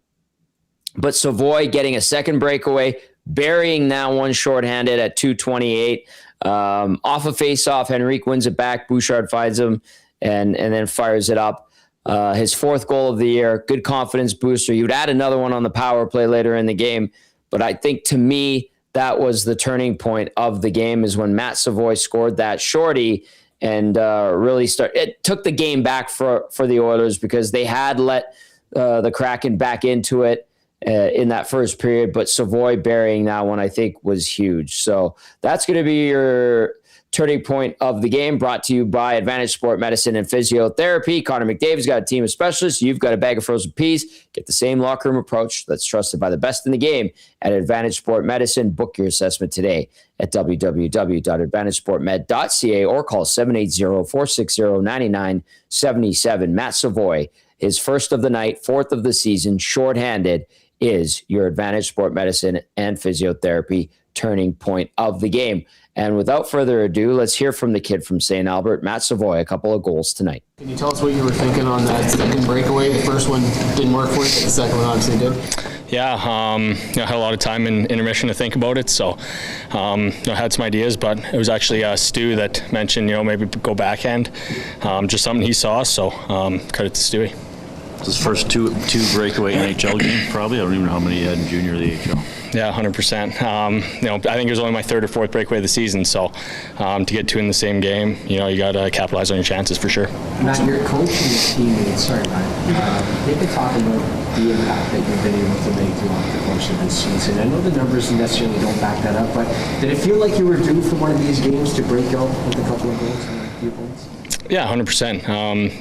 But Savoie getting a second breakaway, burying that one shorthanded at 2:28. Off a face-off, Henrique wins it back. Bouchard finds him and then fires it up. His 4th goal of the year. Good confidence booster. You'd add another one on the power play later in the game. But I think, to me, that was the turning point of the game, is when Matt Savoie scored that shorty and really it took the game back for the Oilers, because they had let the Kraken back into it in that first period. But Savoie burying that one, I think, was huge. So that's going to be your turning point of the game, brought to you by Advantage Sport Medicine and Physiotherapy. Connor McDavid's got a team of specialists. You've got a bag of frozen peas. Get the same locker room approach that's trusted by the best in the game at Advantage Sport Medicine. Book your assessment today at www.advantagesportmed.ca or call 780-460-9977. Matt Savoie, his 1st of the night, 4th of the season, shorthanded, is your Advantage Sport Medicine and Physiotherapy turning point of the game. And without further ado, let's hear from the kid from St. Albert, Matt Savoie, a couple of goals tonight. Can you tell us what you were thinking on that second breakaway? The first one didn't work for you, but the second one obviously did. Yeah, I had a lot of time in intermission to think about it, so I had some ideas, but it was actually Stu that mentioned, maybe go backhand, just something he saw, so credit to Stewie. His first two breakaway NHL game, probably. I don't even know how many he had in junior AHL. Yeah, 100%. I think it was only my 3rd or 4th breakaway of the season, so to get 2 in the same game, you got to capitalize on your chances for sure. Matt, your coach and your teammates, sorry, Matt, they've been talking about the impact that you've been able to make throughout the course of this season. I know the numbers necessarily don't back that up, but did it feel like you were due for one of these games to break out with a couple of goals and a few points? Yeah, 100%.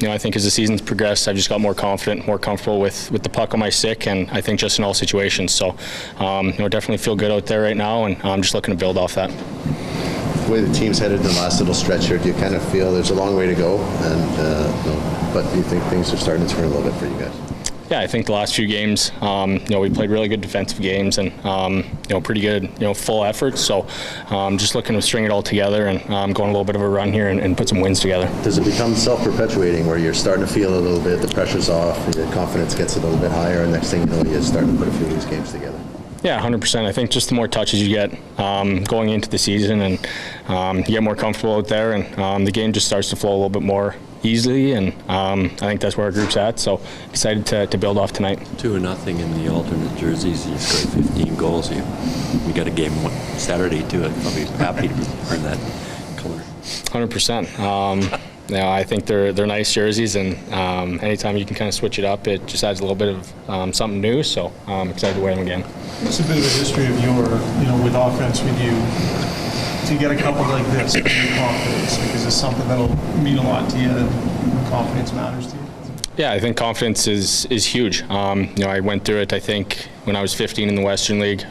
I think as the season's progressed, I've just got more confident, more comfortable with the puck on my stick, and I think just in all situations. So, definitely feel good out there right now, and I'm just looking to build off that. The way the team's headed in the last little stretch here, do you kind of feel there's a long way to go, but do you think things are starting to turn a little bit for you guys? Yeah, I think the last few games, we played really good defensive games and, pretty good, full effort. So just looking to string it all together and going a little bit of a run here and put some wins together. Does it become self-perpetuating where you're starting to feel a little bit, the pressure's off, your confidence gets a little bit higher, and next thing you know, you're starting to put a few of these games together? Yeah, 100%. I think just the more touches you get going into the season and you get more comfortable out there, and the game just starts to flow a little bit more easily, and I think that's where our group's at, so excited to build off tonight. 2-0 in the alternate jerseys. You scored 15 goals. You got a game Saturday too. I'd probably be happy to earn that color. 100%. I think they're nice jerseys, and anytime you can kind of switch it up, it just adds a little bit of something new, so I'm excited to wear them again. What's a bit of a history of your, with offense with you, to get a couple like this with your confidence, because it's something that'll mean a lot to you, and confidence matters to you? Yeah, I think confidence is huge. I went through it, I think, when I was 15 in the Western League.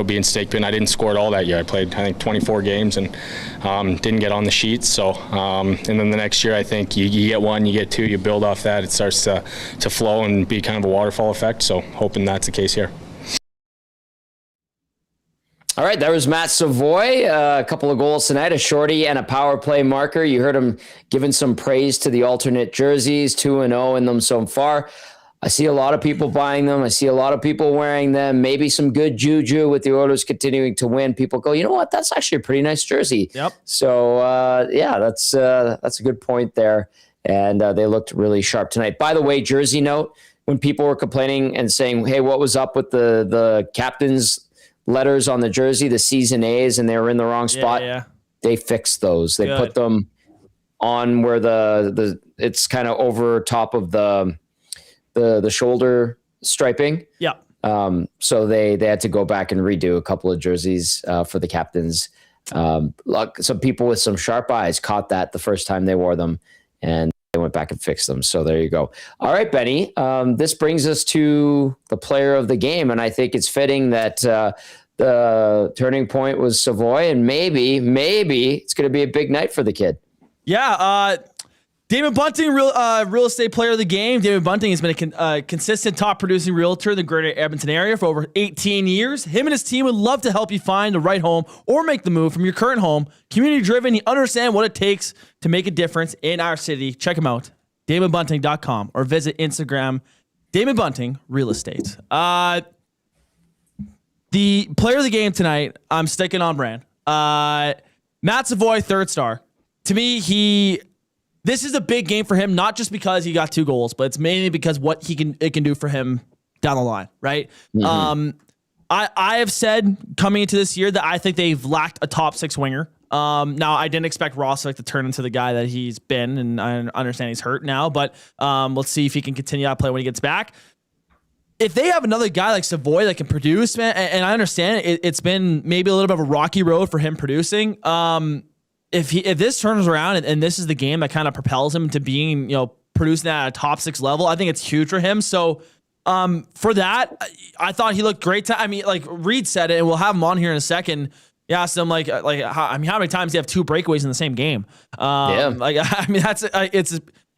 Being stake pin, I didn't score at all that year. I played, 24 games and didn't get on the sheets. So, and then the next year, I think you get 1, you get 2, you build off that. It starts to flow and be kind of a waterfall effect. So, hoping that's the case here. All right, that was Matt Savoie. A couple of goals tonight, a shorty and a power play marker. You heard him giving some praise to the alternate jerseys, 2-0 in them so far. I see a lot of people buying them. I see a lot of people wearing them. Maybe some good juju with the Oilers continuing to win. People go, you know what? That's actually a pretty nice jersey. Yep. So, that's a good point there. And they looked really sharp tonight. By the way, jersey note, when people were complaining and saying, hey, what was up with the captain's letters on the jersey, the C's and A's, and they were in the wrong spot. Yeah. They fixed those. They put them on where the it's kind of over top of the shoulder striping. Yeah. So they had to go back and redo a couple of jerseys for the captains. Some people with some sharp eyes caught that the first time they wore them, and they went back and fixed them. So there you go. All right, Benny. This brings us to the player of the game, and I think it's fitting that the turning point was Savoie, and maybe it's going to be a big night for the kid. Yeah. David Bunting, real estate player of the game. David Bunting has been a consistent top producing realtor in the greater Edmonton area for over 18 years. Him and his team would love to help you find the right home or make the move from your current home. Community driven, he understands what it takes to make a difference in our city. Check him out, davidbunting.com, or visit Instagram, David Bunting Real Estate. The player of the game tonight, I'm sticking on brand. Matt Savoie, third star. To me, this is a big game for him, not just because he got 2 goals, but it's mainly because what it can do for him down the line, right? Mm-hmm. I have said coming into this year that I think they've lacked a top 6 winger. Now, I didn't expect Roslovic to turn into the guy that he's been, and I understand he's hurt now, but let's see if he can continue that play when he gets back. If they have another guy like Savoie that can produce, man, and I understand it's been maybe a little bit of a rocky road for him producing. If this turns around and this is the game that kind of propels him to being, producing at a top 6 level, I think it's huge for him. So for that, I thought he looked great. Like Reid said it, and we'll have him on here in a second. Yeah, asked him how many times do you have 2 breakaways in the same game?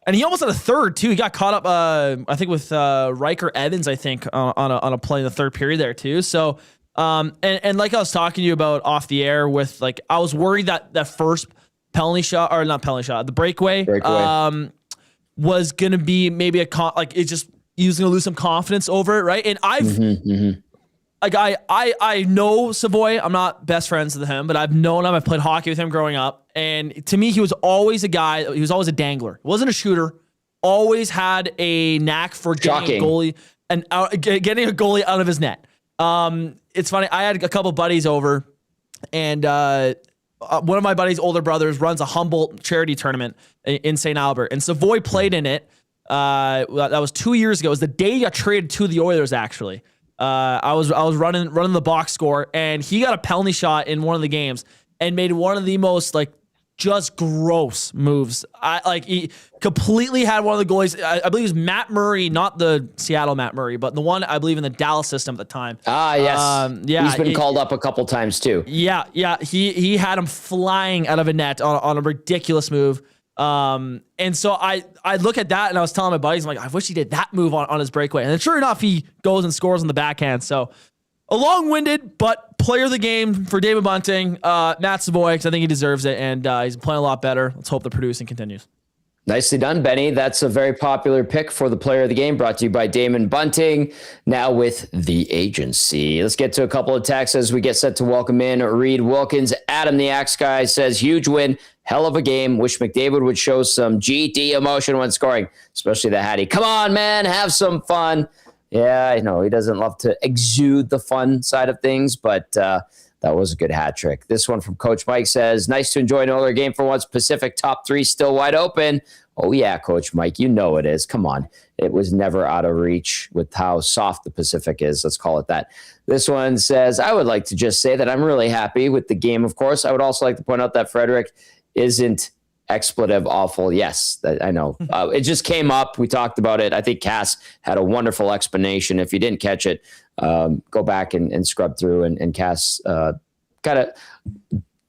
And he almost had a third too. He got caught up, I think, with Riker Evans, I think, on a play in the third period there too. So, and like I was talking to you about off the air with, like, I was worried that first the breakaway. Was going to be maybe he was going to lose some confidence over it, right? And I know Savoie. I'm not best friends with him, but I've known him. I've played hockey with him growing up. And to me, he was always a guy. He was always a dangler. He wasn't a shooter. Always had a knack for getting a goalie out of his net. It's funny. I had a couple buddies over, and one of my buddies' older brothers runs a Humboldt charity tournament in St. Albert, and Savoie played in it. That was 2 years ago. It was the day he got traded to the Oilers, actually. I was running the box score, and he got a penalty shot in one of the games and made one of the most just gross moves. He completely had one of the goalies. I believe it was Matt Murray, not the Seattle Matt Murray, but the one I believe in the Dallas system at the time. Yes. He's been called up a couple times too. Yeah. He had him flying out of a net on a ridiculous move. And so I look at that, and I was telling my buddies, I'm like, I wish he did that move on his breakaway. And then sure enough, he goes and scores on the backhand. So a long-winded, but player of the game for David Bunting, Matt Savoie, because I think he deserves it, and he's playing a lot better. Let's hope the producing continues. Nicely done, Benny. That's a very popular pick for the player of the game, brought to you by Damon Bunting, now with the agency. Let's get to a couple of texts as we get set to welcome in Reid Wilkins. Adam the Axe Guy says, huge win, hell of a game. Wish McDavid would show some GD emotion when scoring, especially the Hattie. Come on, man, have some fun. Yeah, I know he doesn't love to exude the fun side of things, but that was a good hat trick. This one from Coach Mike says, nice to enjoy an Oiler game for once. Pacific top 3 still wide open. Oh, yeah, Coach Mike, you know it is. Come on. It was never out of reach with how soft the Pacific is. Let's call it that. This one says, I would like to just say that I'm really happy with the game, of course. I would also like to point out that Frederick isn't expletive awful. Yes, I know. It just came up. We talked about it. I think Cass had a wonderful explanation. If you didn't catch it, go back and scrub through, and Cass kind of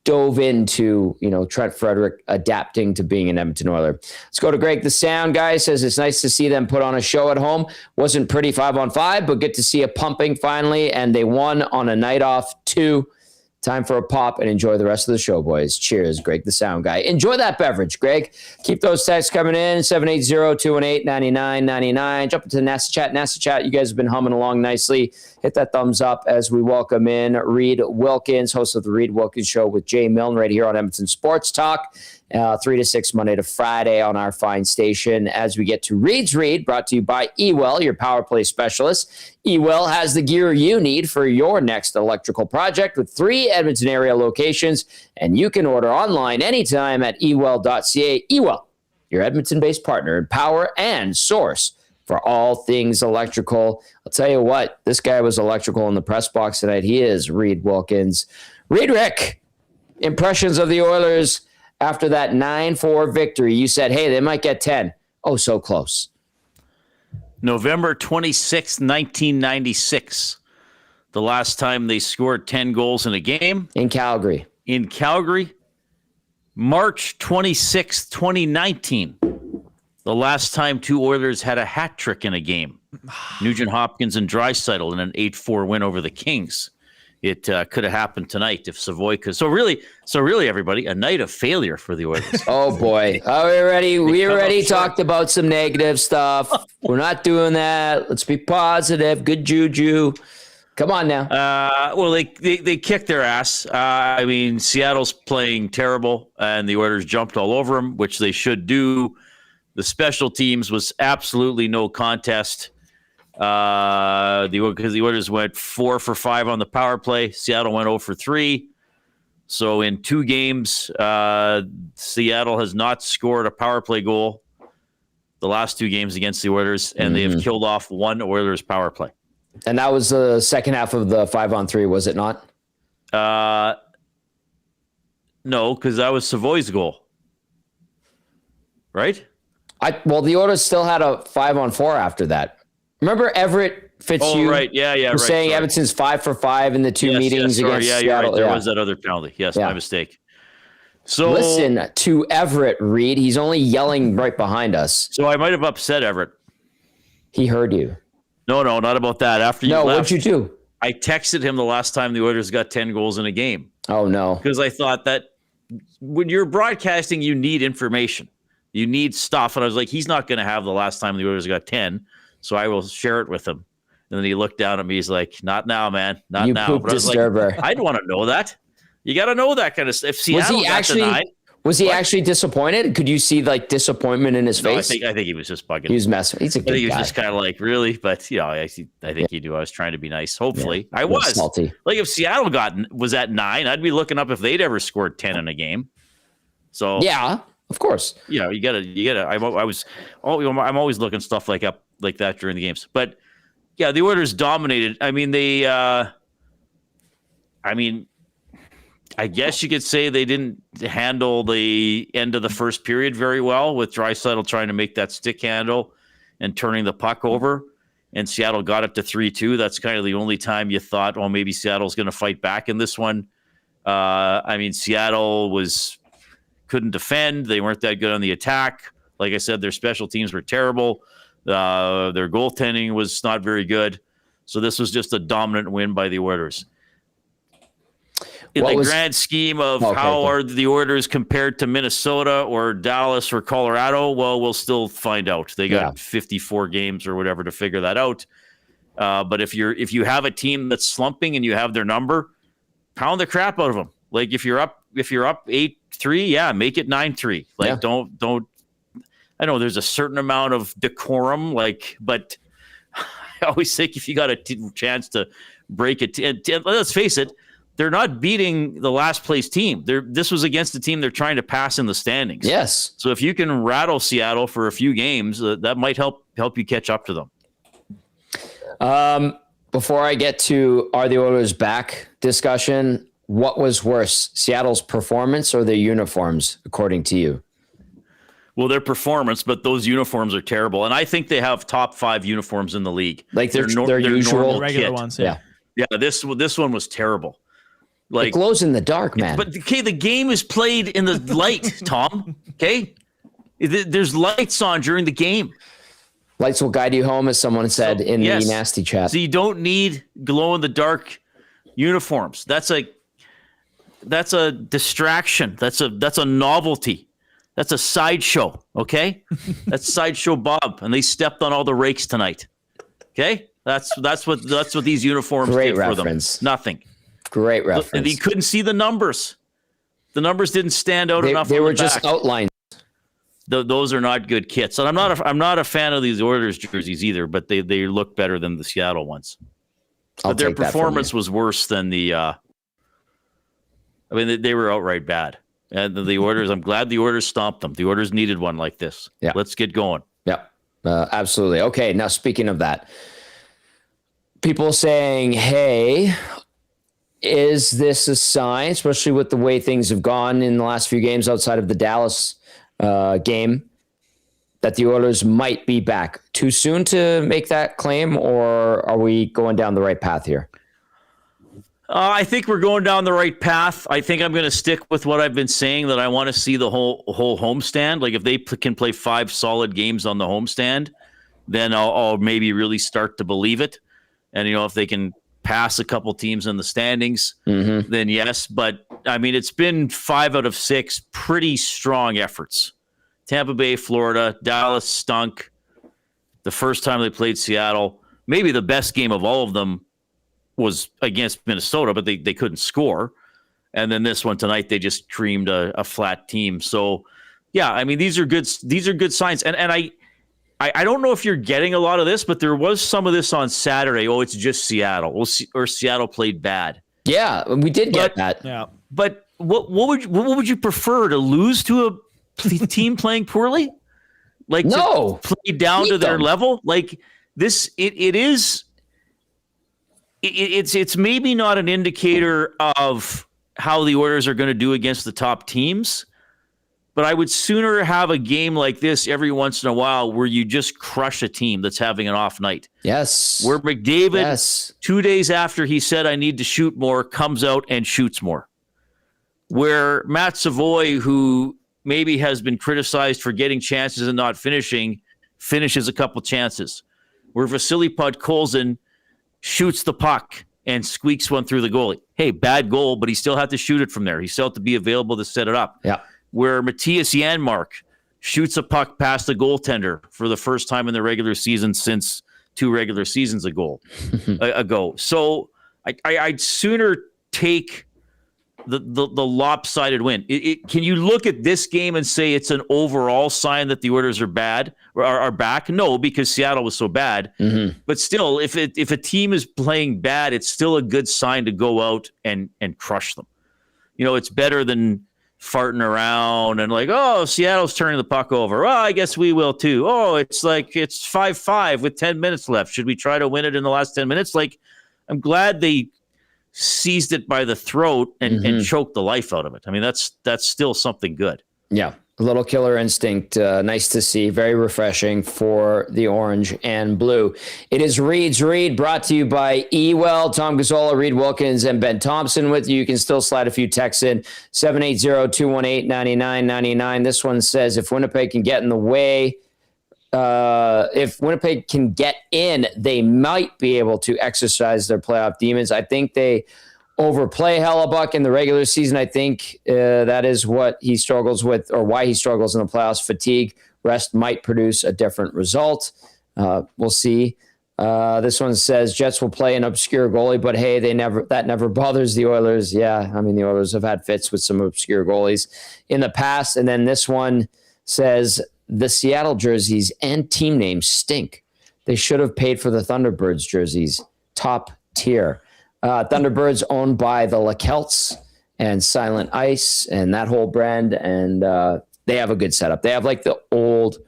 dove into, Trent Frederick adapting to being an Edmonton Oiler. Let's go to Greg the Sound Guy. Says it's nice to see them put on a show at home. Wasn't pretty 5-on-5, but good to see a pumping finally, and they won on a night off too. Time for a pop and enjoy the rest of the show, boys. Cheers, Greg the Sound Guy. Enjoy that beverage, Greg. Keep those texts coming in, 780-218-9999. Jump into the NASA Chat. NASA Chat, you guys have been humming along nicely. Hit that thumbs up as we welcome in Reid Wilkins, host of the Reid Wilkins Show with Jay Milne right here on Edmonton Sports Talk. 3 to 6 Monday to Friday on our fine station. As we get to Reid's Read, brought to you by Ewell, your power play specialist. Ewell has the gear you need for your next electrical project with 3 Edmonton area locations, and you can order online anytime at ewell.ca. Ewell, your Edmonton-based partner in power and source for all things electrical. I'll tell you what, this guy was electrical in the press box tonight. He is Reid Wilkins. Reid, Rick, impressions of the Oilers after that 9-4 victory. You said, hey, they might get 10. Oh, so close. November 26, 1996. The last time they scored 10 goals in a game. In Calgary. March 26, 2019. The last time 2 Oilers had a hat trick in a game. Nugent Hopkins and Draisaitl in an 8-4 win over the Kings. It could have happened tonight if Savoie could. So really, everybody, a night of failure for the Oilers. Oh boy, we already talked about some negative stuff. We're not doing that. Let's be positive. Good juju. Come on now. Well, they kicked their ass. I mean, Seattle's playing terrible, and the Oilers jumped all over them, which they should do. The special teams was absolutely no contest. Because the Oilers went 4 for 5 on the power play. Seattle went 0 for 3. So in 2 games, Seattle has not scored a power play goal the last 2 games against the Oilers, and they have killed off 1 Oilers power play. And that was the second half of the 5-on-3, was it not? No, because that was Savoie's goal. Right? Well, the Oilers still had a 5-on-4 after that. Remember Everett Fitzhugh? Oh, right. Yeah. Was saying Edmonton's 5 for 5 in the 2 meetings against Seattle. You're right. There was that other penalty. Yes, my mistake. So listen to Everett, Reid. He's only yelling right behind us. So I might have upset Everett. He heard you. No, not about that. After you left, what'd you do? I texted him the last time the Oilers got 10 goals in a game. Oh, no. Because I thought that when you're broadcasting, you need information. You need stuff. And I was like, he's not going to have the last time the Oilers got 10, so I will share it with him. And then he looked down at me. He's like, not now, man. Not now. Poop but I was disturber. like, I'd want to know that. You got to know that kind of stuff. If Seattle was he actually disappointed? Could you see like disappointment in his face? I think he was just bugging. He was messing. He's a good guy. He was just kind of like, really? But, I think he knew I was trying to be nice. Hopefully. Yeah, I was. Salty. Like, if Seattle was at 9, I'd be looking up if they'd ever scored 10 in a game. So yeah, of course. You gotta. I'm always looking stuff like that during the games. But yeah, the Oilers dominated. I mean, I guess you could say they didn't handle the end of the first period very well, with Draisaitl trying to make that stick handle and turning the puck over. And Seattle got it to 3-2. That's kind of the only time you thought, well, maybe Seattle's going to fight back in this one. Seattle couldn't defend. They weren't that good on the attack. Like I said, their special teams were terrible. Their goaltending was not very good. So this was just a dominant win by the Oilers. In the grand scheme of how are the Oilers compared to Minnesota or Dallas or Colorado, well, we'll still find out. They got 54 games or whatever to figure that out. But if you have a team that's slumping and you have their number, pound the crap out of them. Like if you're up 8-3, make it 9-3. Like don't. I know there's a certain amount of decorum, but I always think if you got a chance to break it, and let's face it, they're not beating the last place team. This was against the team they're trying to pass in the standings. Yes. So if you can rattle Seattle for a few games, that might help you catch up to them. Before I get to are the Oilers back discussion, what was worse, Seattle's performance or their uniforms, according to you? Well, their performance, but those uniforms are terrible. And I think they have top 5 uniforms in the league. Like their usual regular ones. Yeah. This one was terrible. Like, it glows in the dark, man. But okay, the game is played in the light, Tom. Okay, there's lights on during the game. Lights will guide you home, as someone said in the nasty chat. So you don't need glow in the dark uniforms. That's a distraction. That's a novelty. That's a sideshow. Okay, that's Sideshow Bob, and they stepped on all the rakes tonight. Okay, that's what these uniforms did for them. Nothing. Great reference. He couldn't see the numbers. The numbers didn't stand out enough. They were just outlines. Those are not good kits. And I'm not a fan of these Oilers jerseys either, but they look better than the Seattle ones. But their performance was worse than the. They were outright bad. And the Oilers, I'm glad the Oilers stomped them. The Oilers needed one like this. Yeah. Let's get going. Yeah, absolutely. Okay, now speaking of that, people saying, hey, is this a sign, especially with the way things have gone in the last few games outside of the Dallas game, that the Oilers might be back? Too soon to make that claim, or are we going down the right path here? I think we're going down the right path. I think I'm going to stick with what I've been saying, that I want to see the whole homestand. Like if they can play 5 solid games on the homestand, then I'll maybe really start to believe it. And, if they can pass a couple teams in the standings, then yes. But, it's been 5 out of 6 pretty strong efforts. Tampa Bay, Florida, Dallas stunk. The first time they played Seattle, maybe the best game of all of them was against Minnesota, but they couldn't score. And then this one tonight, they just creamed a flat team. So, yeah, I mean, these are good signs. And I don't know if you're getting a lot of this, but there was some of this on Saturday. Oh, it's just Seattle. Or Seattle played bad. Yeah, we did get that. Yeah. But what would you prefer, to lose to a team playing poorly? Like, no, to play down to their level? Like this, it's maybe not an indicator of how the Oilers are going to do against the top teams, but I would sooner have a game like this every once in a while where you just crush a team that's having an off night. Yes. Where McDavid, 2 days after he said, I need to shoot more, comes out and shoots more. Where Matt Savoie, who maybe has been criticized for getting chances and not finishing, finishes a couple chances. Where Vasily Podkolzin shoots the puck and squeaks one through the goalie. Hey, bad goal, but he still had to shoot it from there. He still had to be available to set it up. Yeah. Where Matthias Janmark shoots a puck past the goaltender for the first time in the regular season since 2 regular seasons ago. So I'd sooner take the lopsided win. Can you look at this game and say it's an overall sign that the Oilers are bad or are back? No, because Seattle was so bad. Mm-hmm. But still, if a team is playing bad, it's still a good sign to go out and crush them. You know, it's better than farting around and like, oh, Seattle's turning the puck over. Oh, I guess we will too. Oh, it's 5-5 with 10 minutes left. Should we try to win it in the last 10 minutes? Like, I'm glad they seized it by the throat and choked the life out of it. I mean, that's still something good. Yeah. A little killer instinct. Nice to see. Very refreshing for the orange and blue. It is Reed's Read, brought to you by Ewell, Tom Gazzola, Reid Wilkins, and Ben Thomson with you. You can still slide a few texts in. 780-218-9999. This one says, if Winnipeg can get in the way, if Winnipeg can get in, they might be able to exercise their playoff demons. I think they overplay Hellebuck in the regular season. I think that is what he struggles with, or why he struggles in the playoffs. Fatigue, rest might produce a different result. We'll see. This one says Jets will play an obscure goalie, but hey, that never bothers the Oilers. Yeah, I mean, the Oilers have had fits with some obscure goalies in the past. And then this one says the Seattle jerseys and team names stink. They should have paid for the Thunderbirds jerseys. Top tier. Thunderbirds owned by the LaKelts and Silent Ice and that whole brand. And they have a good setup. They have like the old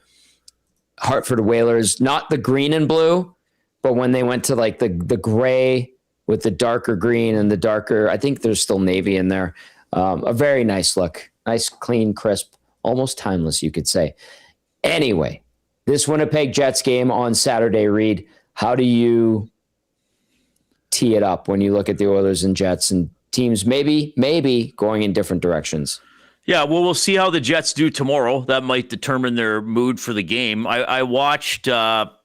Hartford Whalers, not the green and blue, but when they went to like the gray with the darker green and the darker, I think there's still navy in there. A very nice look. Nice, clean, crisp, almost timeless, you could say. Anyway, this Winnipeg Jets game on Saturday, Reed, how do you tee it up when you look at the Oilers and Jets and teams maybe going in different directions? Yeah, well, we'll see how the Jets do tomorrow. That might determine their mood for the game. I watched about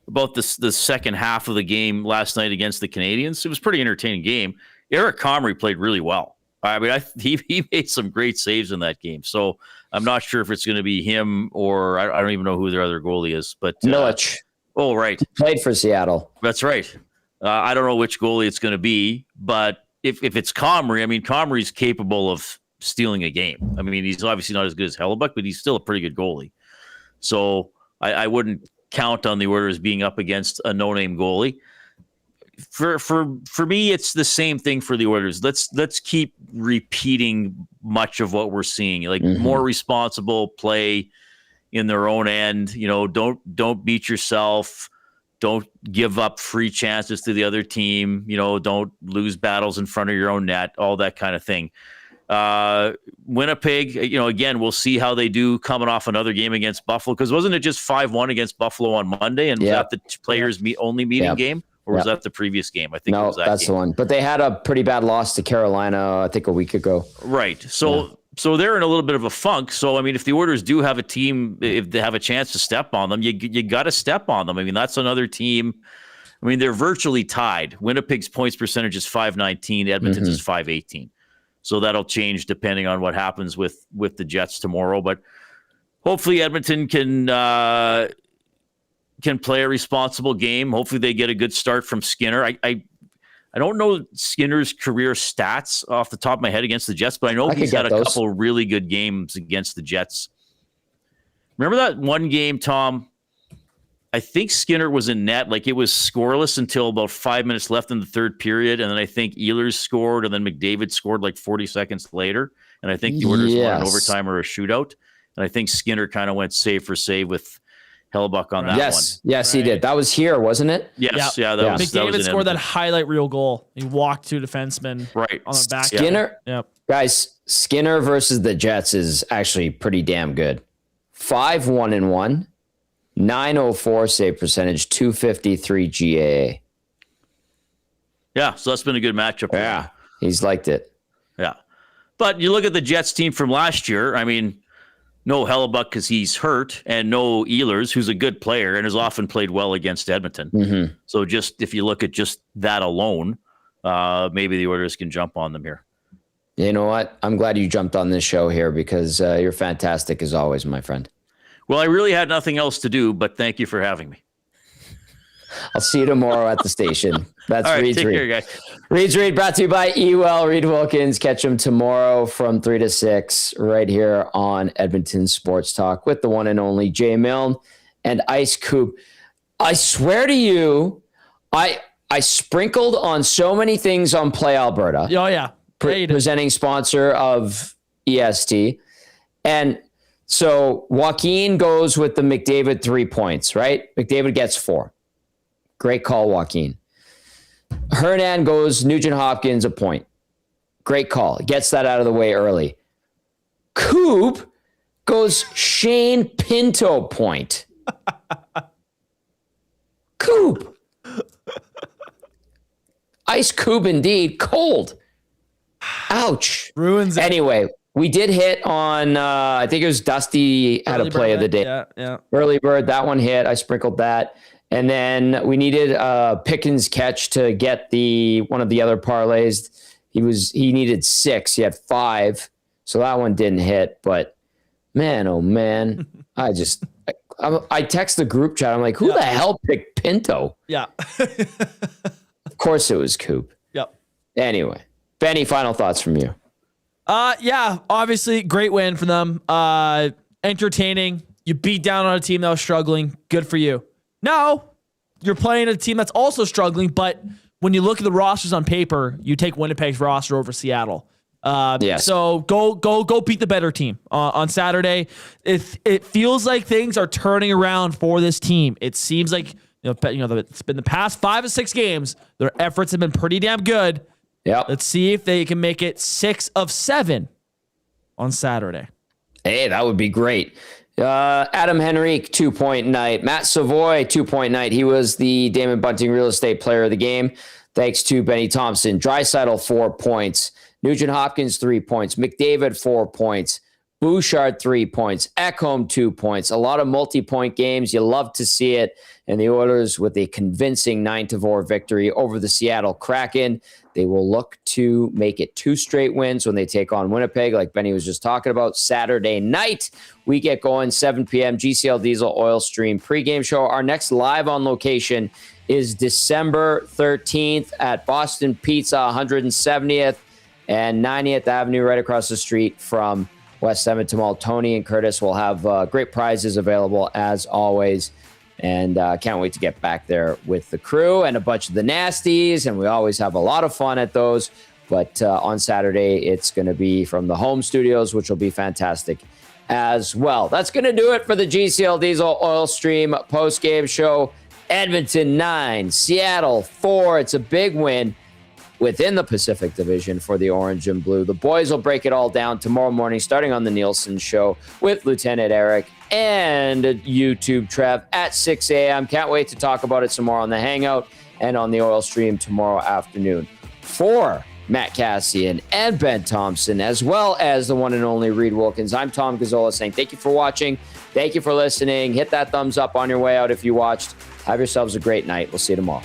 the second half of the game last night against the Canadiens. It was a pretty entertaining game. Eric Comrie played really well. I mean, he made some great saves in that game. So I'm not sure if it's going to be him or I don't even know who their other goalie is. But Milic. Oh, right. Played for Seattle. That's right. I don't know which goalie it's going to be, but if it's Comrie, I mean, Comrie's capable of stealing a game. I mean, he's obviously not as good as Hellebuck, but he's still a pretty good goalie. So I wouldn't count on the Oilers being up against a no-name goalie. For me, it's the same thing for the Oilers. Let's keep repeating much of what we're seeing, like more responsible play in their own end. You know, don't beat yourself. Don't give up free chances to the other team. You know, don't lose battles in front of your own net. All that kind of thing. Winnipeg, you know, again, we'll see how they do coming off another game against Buffalo. Because wasn't it just 5-1 against Buffalo on Monday? And was that the players' only meeting game? Or was that the previous game? I think it was that that's game. The one. But they had a pretty bad loss to Carolina, I think, a week ago. Right. So they're in a little bit of a funk. So, I mean, if the Oilers do have a team, if they have a chance to step on them, you got to step on them. I mean, that's another team. I mean, they're virtually tied. Winnipeg's points percentage is .519. Edmonton's is .518. So that'll change depending on what happens with the Jets tomorrow. But hopefully Edmonton can play a responsible game. Hopefully they get a good start from Skinner. I I don't know Skinner's career stats off the top of my head against the Jets, but I know he's had a couple really good games against the Jets. Remember that one game, Tom? I think Skinner was in net. Like, it was scoreless until about 5 minutes left in the third period. And then I think Ehlers scored, and then McDavid scored like 40 seconds later. And I think the Oilers won an overtime or a shootout. And I think Skinner kind of went save for save with Hellebuck on that one. Yes, he did. That was here, wasn't it? Yes, yeah. That was McDavid scored that highlight reel goal. He walked two defensemen on the back. Skinner, yep. Guys, Skinner versus the Jets is actually pretty damn good. 5-1-1, 904 save percentage, 253 GAA. Yeah, so that's been a good matchup. Yeah, he's liked it. Yeah. But you look at the Jets team from last year, I mean, no Hellebuck because he's hurt, and no Ehlers, who's a good player and has often played well against Edmonton. Mm-hmm. So just if you look at just that alone, maybe the Oilers can jump on them here. You know what? I'm glad you jumped on this show here because you're fantastic as always, my friend. Well, I really had nothing else to do, but thank you for having me. I'll see you tomorrow at the station. That's all right, Reed's take Reed. care, guys. Reed's Reed brought to you by Reid Wilkins. Catch him tomorrow from 3 to 6 right here on Edmonton Sports Talk with the one and only Jay Milne and Ice Coop. I swear to you, I sprinkled on so many things on Play Alberta. Oh, yeah. Presenting sponsor of EST. And so Joaquin goes with the McDavid 3 points, right? McDavid gets 4. Great call, Joaquin. Hernan goes Nugent Hopkins a point. Great call. Gets that out of the way early. Coop goes Shane Pinto point. Coop. Ice Coop indeed. Cold. Ouch. Ruins it. Anyway, we did hit on, I think it was Dusty had a play of the day. Yeah. Early bird, that one hit. I sprinkled that. And then we needed a Pickens catch to get one of the other parlays. He needed 6. He had 5. So that one didn't hit. But man, oh man, I text the group chat. I'm like, who the hell picked Pinto? Yeah. Of course it was Coop. Yep. Anyway, Benny, final thoughts from you. Yeah, obviously great win for them. Entertaining. You beat down on a team that was struggling. Good for you. Now you're playing a team that's also struggling, but when you look at the rosters on paper, you take Winnipeg's roster over Seattle. Yes. So go beat the better team on Saturday. It feels like things are turning around for this team. It seems like it's been the past 5 or 6 games. Their efforts have been pretty damn good. Yep. Let's see if they can make it 6 of 7 on Saturday. Hey, that would be great. Adam Henrique, 2-point night. Matt Savoie, 2-point night. He was the Damon Bunting Real Estate Player of the Game. Thanks to Benny Thomson. Draisaitl, 4 points. Nugent Hopkins, 3 points. McDavid, 4 points. Bouchard, 3 points. Ekholm, 2 points. A lot of multi-point games. You love to see it. And the Oilers with a convincing 9-4 victory over the Seattle Kraken. They will look to make it 2 straight wins when they take on Winnipeg, like Benny was just talking about. Saturday night, we get going, 7 p.m., GCL Diesel Oil Stream pregame show. Our next live on location is December 13th at Boston Pizza, 170th and 90th Avenue, right across the street from West Edmonton Mall. Tony and Curtis will have great prizes available, as always. And can't wait to get back there with the crew and a bunch of the nasties. And we always have a lot of fun at those. But on Saturday, it's going to be from the home studios, which will be fantastic as well. That's going to do it for the GCL Diesel Oil Stream post-game show. Edmonton 9, Seattle 4. It's a big win within the Pacific Division for the Orange and Blue. The boys will break it all down tomorrow morning, starting on the Nielsen Show with Lieutenant Eric and YouTube Trev at 6 a.m. Can't wait to talk about it some more on the Hangout and on the Oil Stream tomorrow afternoon. For Matt Cassian and Ben Thomson, as well as the one and only Reid Wilkins, I'm Tom Gazzola saying thank you for watching. Thank you for listening. Hit that thumbs up on your way out if you watched. Have yourselves a great night. We'll see you tomorrow.